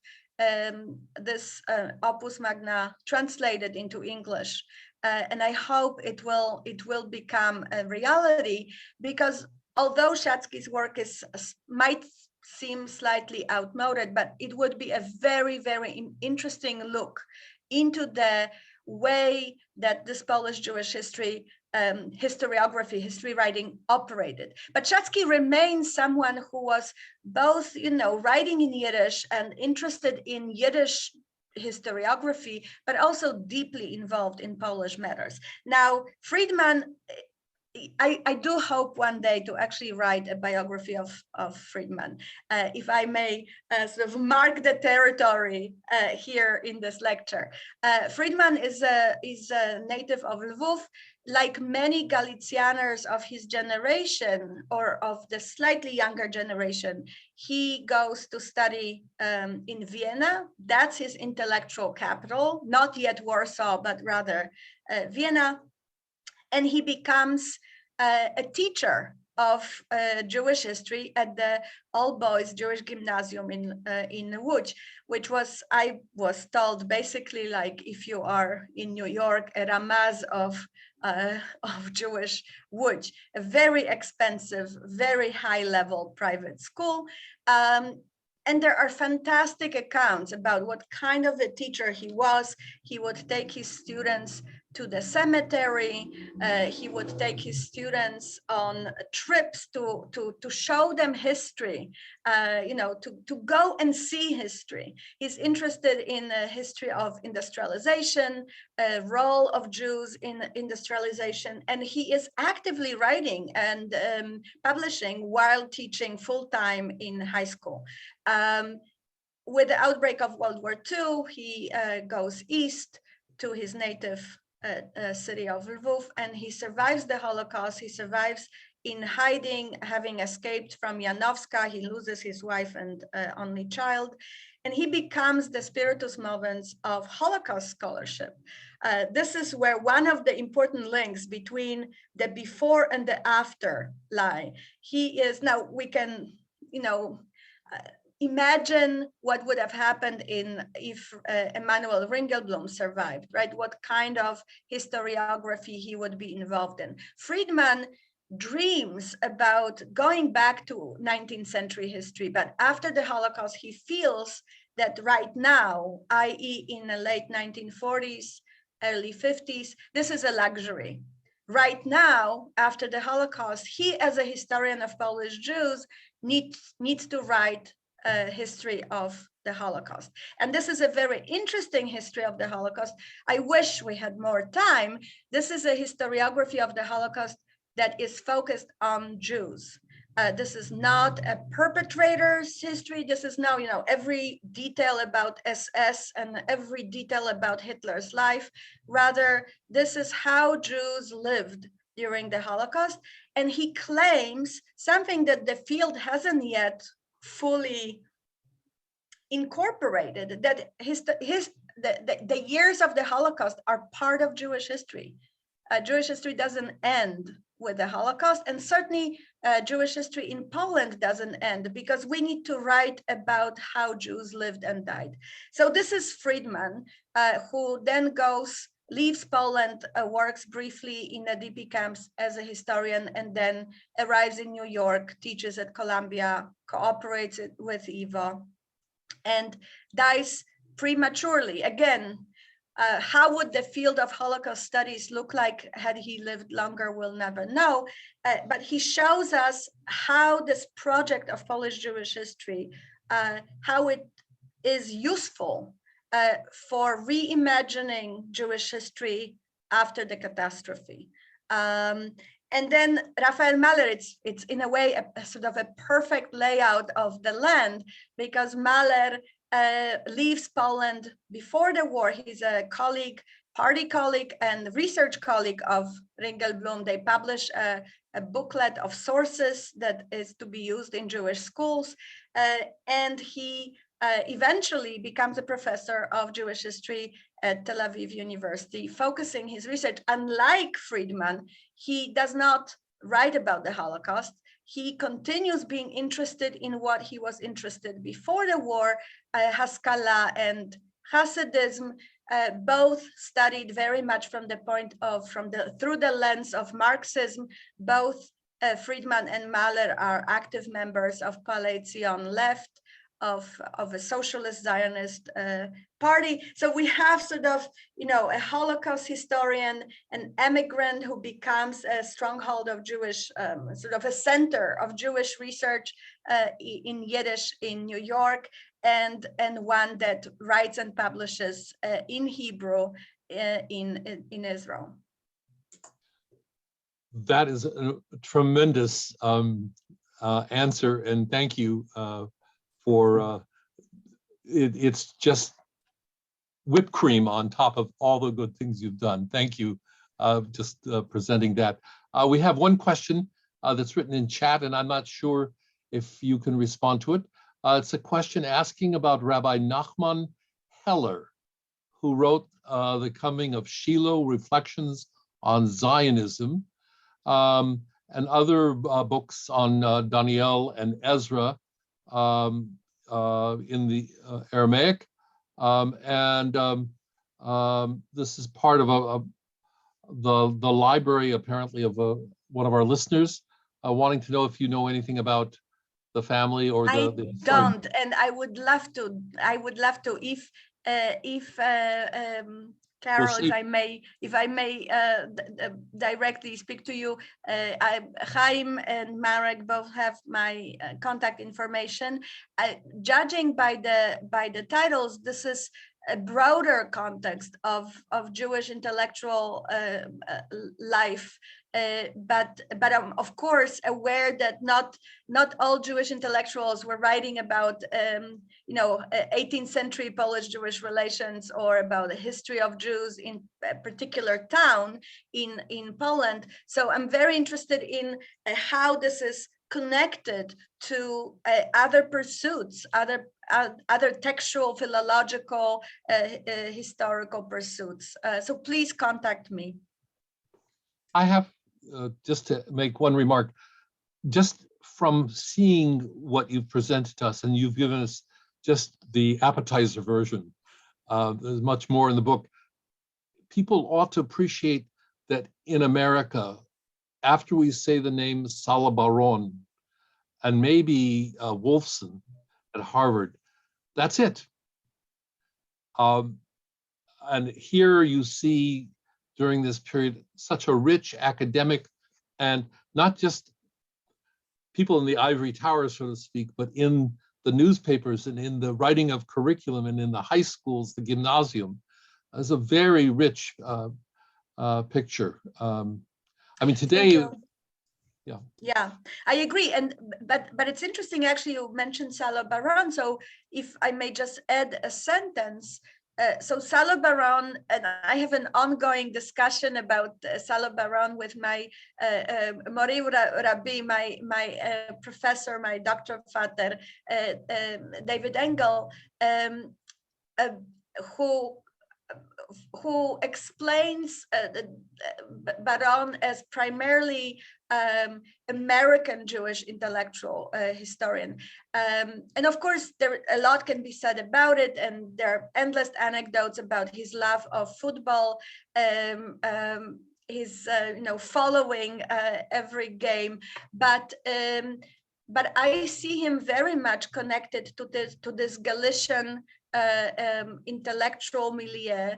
C: this opus magna translated into English, and I hope it will become a reality, because although Szatzki's work might seem slightly outmoded, but it would be a very, very interesting look into the way that this Polish Jewish history, historiography, history writing operated. But Szatzki remains someone who was both, writing in Yiddish and interested in Yiddish historiography, but also deeply involved in Polish matters. Now, Friedman, I do hope one day to actually write a biography of Friedman, if I may sort of mark the territory here in this lecture. Friedman is a native of Lvov. Like many Galicianers of his generation, or of the slightly younger generation, he goes to study in Vienna. That's his intellectual capital, not yet Warsaw, but rather Vienna. And he becomes a teacher of Jewish history at the all-boys Jewish gymnasium in Łódź, which was, I was told, basically like if you are in New York, a Ramaz of Jewish Łódź, a very expensive, very high-level private school. And there are fantastic accounts about what kind of a teacher he was. He would take his students to the cemetery. He would take his students on trips to show them history, to go and see history. He's interested in the history of industrialization, role of Jews in industrialization, and he is actively writing and publishing while teaching full-time in high school. With the outbreak of World War II, he goes east to his native city of Lvov, and he survives the Holocaust. He survives in hiding, having escaped from Janowska. He loses his wife and only child, and he becomes the spiritus movens of Holocaust scholarship. This is where one of the important links between the before and the after lie. He is, now we can, imagine what would have happened if Emanuel Ringleblum survived, right? What kind of historiography he would be involved in. Friedman dreams about going back to 19th century history, but after the Holocaust, he feels that right now, i.e. in the late 1940s, early 50s, this is a luxury. right now, after the Holocaust, he, as a historian of Polish Jews, needs to write a history of the Holocaust. And this is a very interesting history of the Holocaust. I wish we had more time. This is a historiography of the Holocaust that is focused on Jews. This is not a perpetrator's history. This is now, every detail about SS and every detail about Hitler's life. Rather, this is how Jews lived during the Holocaust. And he claims something that the field hasn't yet fully incorporated, that the years of the Holocaust are part of Jewish history. Jewish history doesn't end with the Holocaust, and certainly Jewish history in Poland doesn't end, because we need to write about how Jews lived and died. So this is Friedman, who then leaves Poland, works briefly in the DP camps as a historian, and then arrives in New York, teaches at Columbia, cooperates with Eva, and dies prematurely. Again, how would the field of Holocaust studies look like had he lived longer? We'll never know. But he shows us how this project of Polish Jewish history, how it is useful for reimagining Jewish history after the catastrophe. And then Raphael Mahler, it's in a way a sort of a perfect layout of the land, because Mahler leaves Poland before the war. He's a colleague, party colleague, and research colleague of Ringleblum. They publish a booklet of sources that is to be used in Jewish schools. And he eventually becomes a professor of Jewish history at Tel Aviv University, focusing his research. Unlike Friedman, he does not write about the Holocaust. He continues being interested in what he was interested before the war, Haskalah and Hasidism, both studied very much from the point of, through the lens of Marxism. Both Friedman and Mahler are active members of Aleksiun left, of a socialist Zionist party. So we have sort of, a Holocaust historian, an emigrant who becomes a stronghold of Jewish, sort of a center of Jewish research in Yiddish in New York, and one that writes and publishes in Hebrew in Israel.
A: That is a tremendous answer, and thank you for it's just whipped cream on top of all the good things you've done. Thank you, just presenting that. We have one question that's written in chat, and I'm not sure if you can respond to it. It's a question asking about Rabbi Nachman Heller, who wrote The Coming of Shiloh, Reflections on Zionism, and other books on Daniel and Ezra in the Aramaic. This is part of the library, apparently, of one of our listeners, wanting to know if you know anything about the family or the
C: I don't, and I would love to. If Carol,
A: we'll
C: if I may directly speak to you, Chaim and Marek both have my contact information. Judging by the titles, this is a broader context of Jewish intellectual life, but I'm of course aware that not all Jewish intellectuals were writing about 18th century Polish-Jewish relations, or about the history of Jews in a particular town in Poland. So I'm very interested in how this is connected to other pursuits, other textual, philological, historical pursuits. So please contact me.
A: I have just to make one remark, just from seeing what you've presented to us, and you've given us just the appetizer version. There's much more in the book. People ought to appreciate that in America, after we say the name Salah Baron and maybe Wolfson at Harvard, that's it. And here you see during this period such a rich academic, and not just people in the ivory tower, so to speak, but in the newspapers and in the writing of curriculum and in the high schools, the gymnasium, as a very rich picture. I mean, today,
C: yeah, I agree. And but it's interesting, actually, you mentioned Salah Baran. So if I may just add a sentence. So Salah Baran, and I have an ongoing discussion about Salah Baran with my Mori Rabbi, my professor, my Dr. Vater, David Engel, who explains Baran as primarily American Jewish intellectual historian. And of course, a lot can be said about it, and there are endless anecdotes about his love of football, his following every game, but I see him very much connected to this Galician intellectual milieu.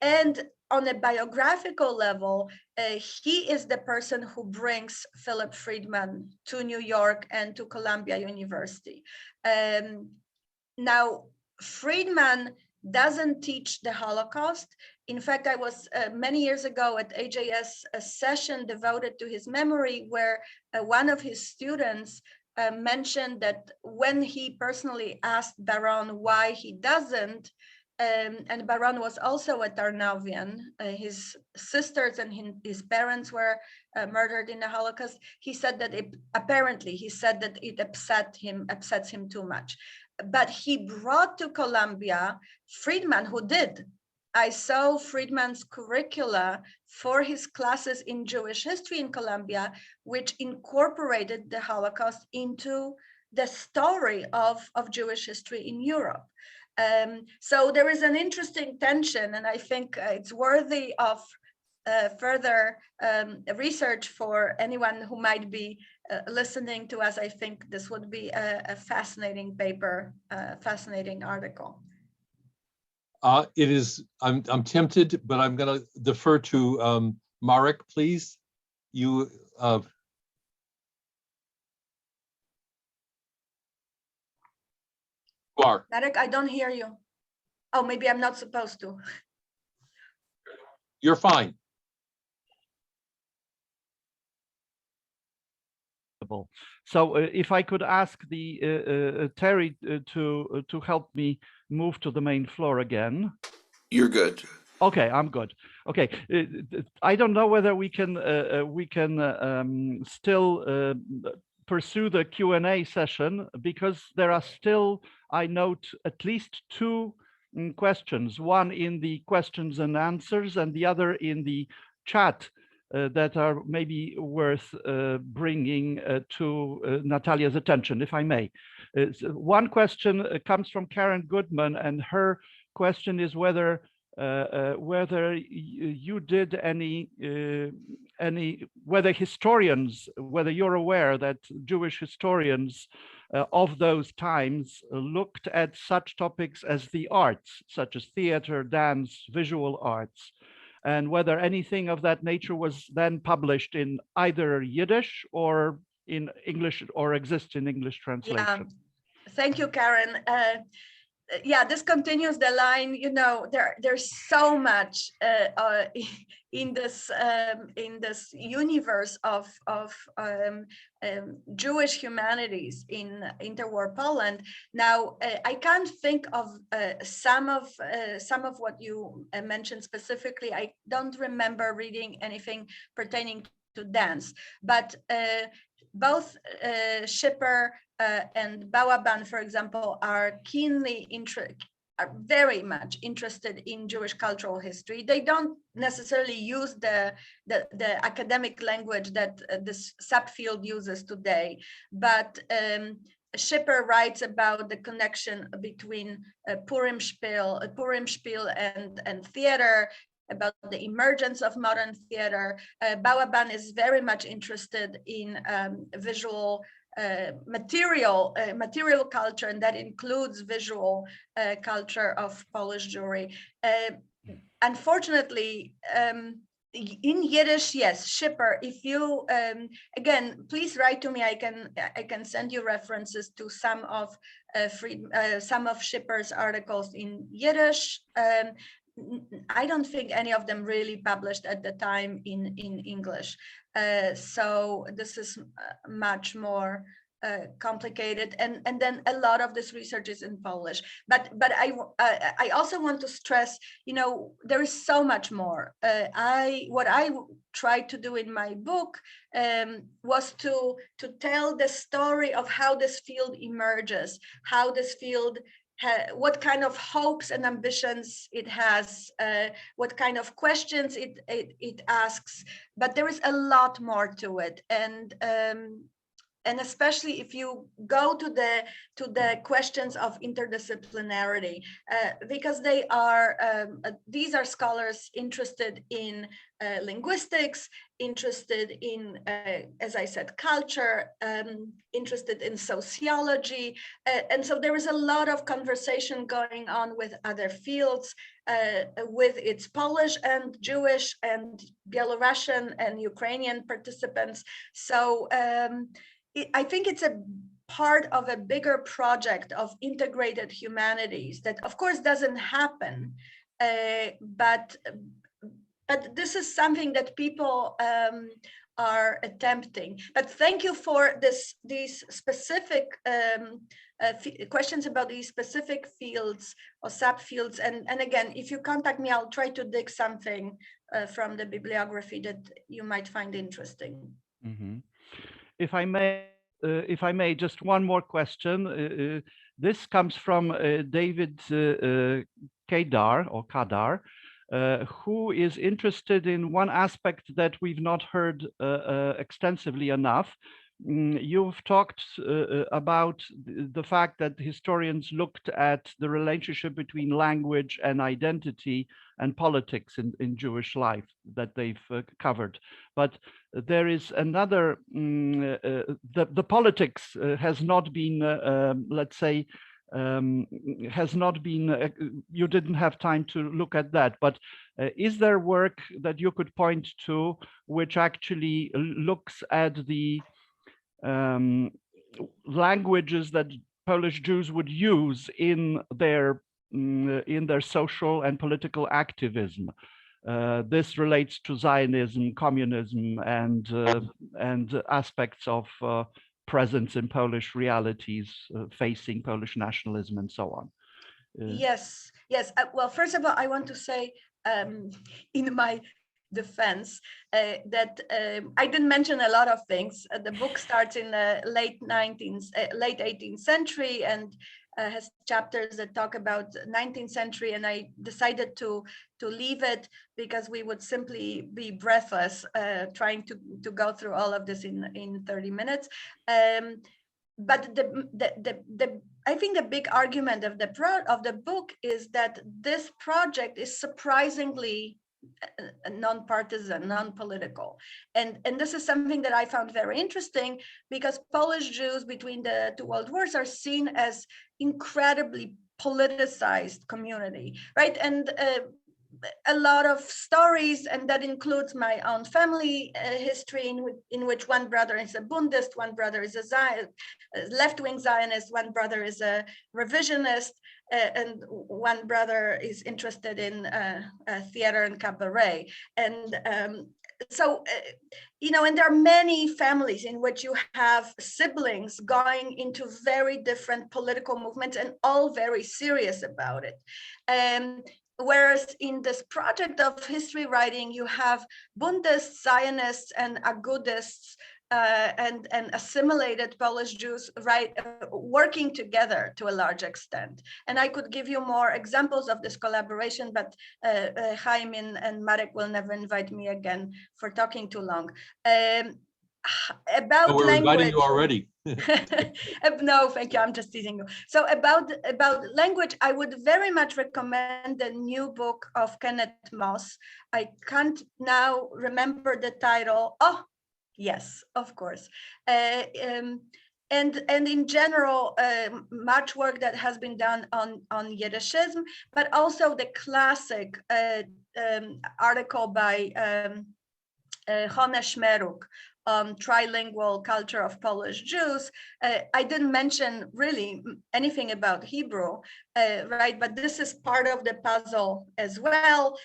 C: And on a biographical level, he is the person who brings Filip Friedman to New York and to Columbia University. Now, Friedman doesn't teach the Holocaust. In fact, I was many years ago at AJS, a session devoted to his memory, where one of his students mentioned that when he personally asked Baran why he doesn't, and Baran was also a Tarnavian, his sisters and his parents were murdered in the Holocaust. He said that it upsets him too much. But he brought to Columbia Friedman, who did. I saw Friedman's curricula for his classes in Jewish history in Columbia, which incorporated the Holocaust into the story of Jewish history in Europe. So there is an interesting tension, and I think it's worthy of further research for anyone who might be listening to us. I think this would be a fascinating paper, fascinating article.
A: It is. I'm tempted, but I'm going to defer to Marek, please. You. Are.
C: Marek, I don't hear you. Oh, maybe I'm not supposed to.
A: You're fine.
B: So if I could ask the Terry to help me move to the main floor again.
D: You're good.
B: Okay, I'm good. Okay, I don't know whether we can still pursue the Q&A session, because there are still, I note, at least two questions, one in the questions and answers and the other in the chat, that are maybe worth bringing to Natalia's attention, if I may. One question comes from Karen Goodman, and her question is whether you did whether you're aware that Jewish historians of those times looked at such topics as the arts, such as theater, dance, visual arts, and whether anything of that nature was then published in either Yiddish or in English, or exists in English translation.
C: Yeah. Thank you, Karen. Yeah, this continues the line. You know, there's so much in this universe of Jewish humanities in interwar Poland. Now, I can't think of some of what you mentioned specifically. I don't remember reading anything pertaining to dance, but both Schipper and Balaban, for example, are very much interested in Jewish cultural history. They don't necessarily use the academic language that this subfield uses today, but Schipper writes about the connection between Purim Spiel and theater, about the emergence of modern theater. Balaban is very much interested in visual material culture, and that includes visual culture of Polish Jewry. Unfortunately, in Yiddish, yes, shipper. If you again, please write to me. I can send you references to some of Schipper's articles in Yiddish. I don't think any of them really published at the time in English. So this is much more complicated, and then a lot of this research is in Polish. But I also want to stress, there is so much more. What I tried to do in my book was to tell the story of how this field emerges, how this field, what kind of hopes and ambitions it has, what kind of questions it asks. But there is a lot more to it, and especially if you go to the questions of interdisciplinarity, because these are scholars interested in linguistics, interested in, as I said, culture, interested in sociology, and so there is a lot of conversation going on with other fields, with its Polish and Jewish and Belarusian and Ukrainian participants. So I think it's a part of a bigger project of integrated humanities that, of course, doesn't happen, but this is something that people are attempting. But thank you for these specific questions about these specific fields or subfields. And again, if you contact me, I'll try to dig something from the bibliography that you might find interesting.
B: Mm-hmm. If I may, just one more question. This comes from David Kadar, who is interested in one aspect that we've not heard extensively enough. You've talked about the fact that historians looked at the relationship between language and identity and politics in Jewish life that they've covered. But there is another, the politics has not been, let's say, has not been, you didn't have time to look at that, but is there work that you could point to which actually looks at the languages that Polish Jews would use in their social and political activism? This relates to Zionism, communism, and aspects of presence in Polish realities, facing Polish nationalism, and so on.
C: Yes. Well, first of all, I want to say, in my defense, that I didn't mention a lot of things. The book starts in the late 18th century and has chapters that talk about 19th century, and I decided to leave it because we would simply be breathless trying to go through all of this in 30 minutes. But I think the big argument of the book is that this project is surprisingly non-partisan, non-political, and this is something that I found very interesting, because Polish Jews between the two world wars are seen as incredibly politicized community, right? And a lot of stories, and that includes my own family history, in which one brother is a Bundist, one brother is a left-wing Zionist, one brother is a revisionist, and one brother is interested in theater and cabaret. And so, and there are many families in which you have siblings going into very different political movements and all very serious about it. Whereas in this project of history writing, you have Bundists, Zionists, and Agudists, and assimilated Polish Jews, working together to a large extent. And I could give you more examples of this collaboration, but Chaim and Marek will never invite me again for talking too long. About
A: we're
C: language.
A: inviting you already.
C: No, thank you. I'm just teasing you. So about language, I would very much recommend the new book of Kenneth Moss. I can't now remember the title. Oh, yes, of course. and in general, much work that has been done on Yiddishism, but also the classic article by Honesh Meruk, trilingual culture of Polish Jews. I didn't mention really anything about Hebrew, right? But this is part of the puzzle as well.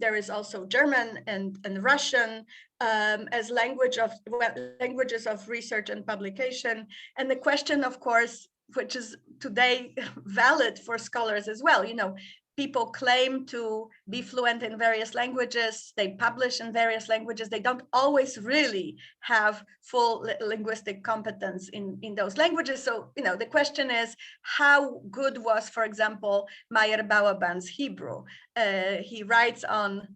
C: There is also German and Russian as languages of research and publication. And the question, of course, which is today valid for scholars as well, people claim to be fluent in various languages, they publish in various languages, they don't always really have full linguistic competence in those languages. So, the question is, how good was, for example, Majer Balaban's Hebrew? He writes on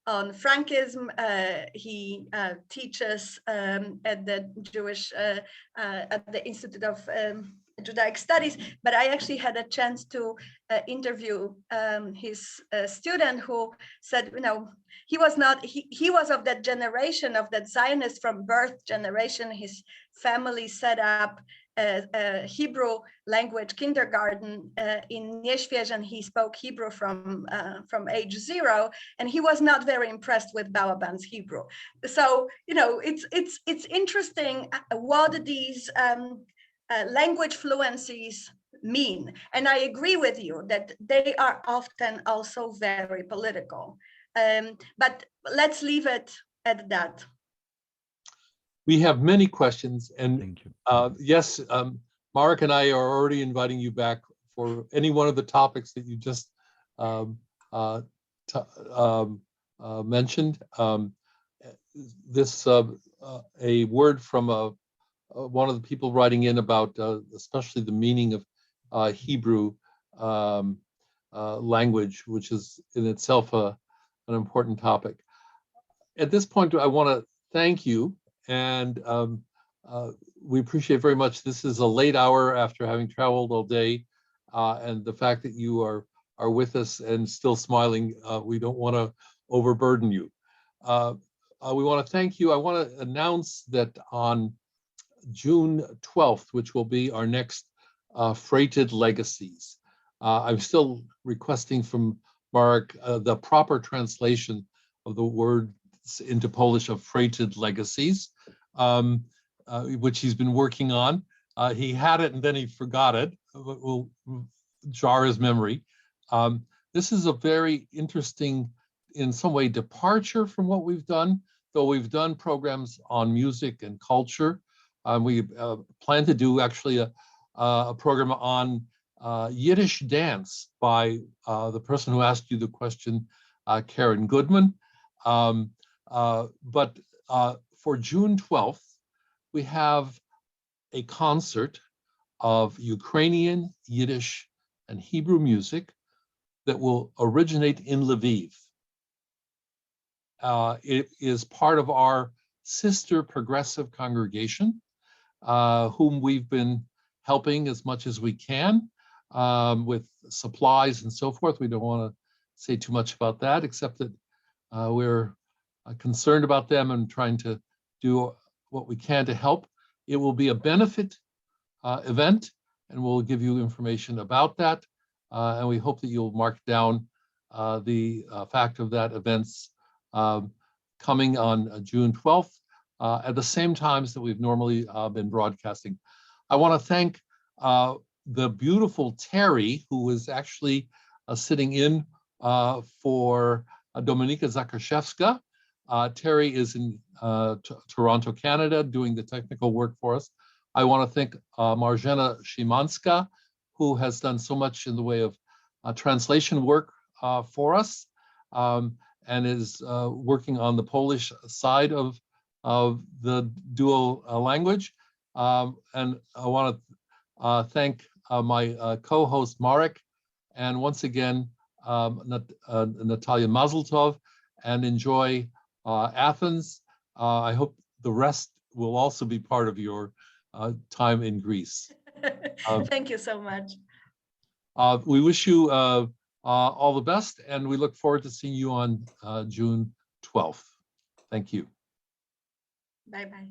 C: Frankism. He teaches at the at the Institute of Judaic Studies, but I actually had a chance to interview his student who said, he was of that generation, of that Zionist from birth generation. His family set up a Hebrew language kindergarten in Nieśwież, and he spoke Hebrew from age 0, and he was not very impressed with Balaban's Hebrew. So, it's interesting what these language fluencies mean. And I agree with you that they are often also very political. But let's leave it at that.
A: We have many questions, and
B: Thank you.
A: yes, Mark and I are already inviting you back for any one of the topics that you just mentioned. A word from one of the people writing in about especially the meaning of Hebrew language, which is in itself an important topic. At this point, I want to thank you, and we appreciate very much. This is a late hour after having traveled all day, and the fact that you are with us and still smiling, we don't want to overburden you. We want to thank you. I want to announce that on June 12th, which will be our next Freighted Legacies. I'm still requesting from Marek the proper translation of the words into Polish of Freighted Legacies, which he's been working on. He had it and then he forgot it. We'll jar his memory. This is a very interesting, in some way, departure from what we've done, though we've done programs on music and culture. We plan to do actually a program on Yiddish dance by the person who asked you the question, Karen Goodman. But for June 12th, we have a concert of Ukrainian, Yiddish, and Hebrew music that will originate in Lviv. It is part of our sister progressive congregation, whom we've been helping as much as we can with supplies and so forth. We don't want to say too much about that, except that we're concerned about them and trying to do what we can to help. It will be a benefit event, and we'll give you information about that. And we hope that you'll mark down the fact of that event's coming on June 12th. At the same times that we've normally been broadcasting. I want to thank the beautiful Terry, who is actually sitting in for Dominika Zakraszewska. Terry is in Toronto, Canada, doing the technical work for us. I want to thank Marzena Szymanska, who has done so much in the way of translation work for us, and is working on the Polish side of the dual language. And I want to thank my co-host Marek, and once again Natalia Mazeltov, and enjoy Athens. I hope the rest will also be part of your time in Greece.
C: Thank you so much.
A: We wish you all the best, and we look forward to seeing you on June 12th. Thank you.
C: Bye-bye.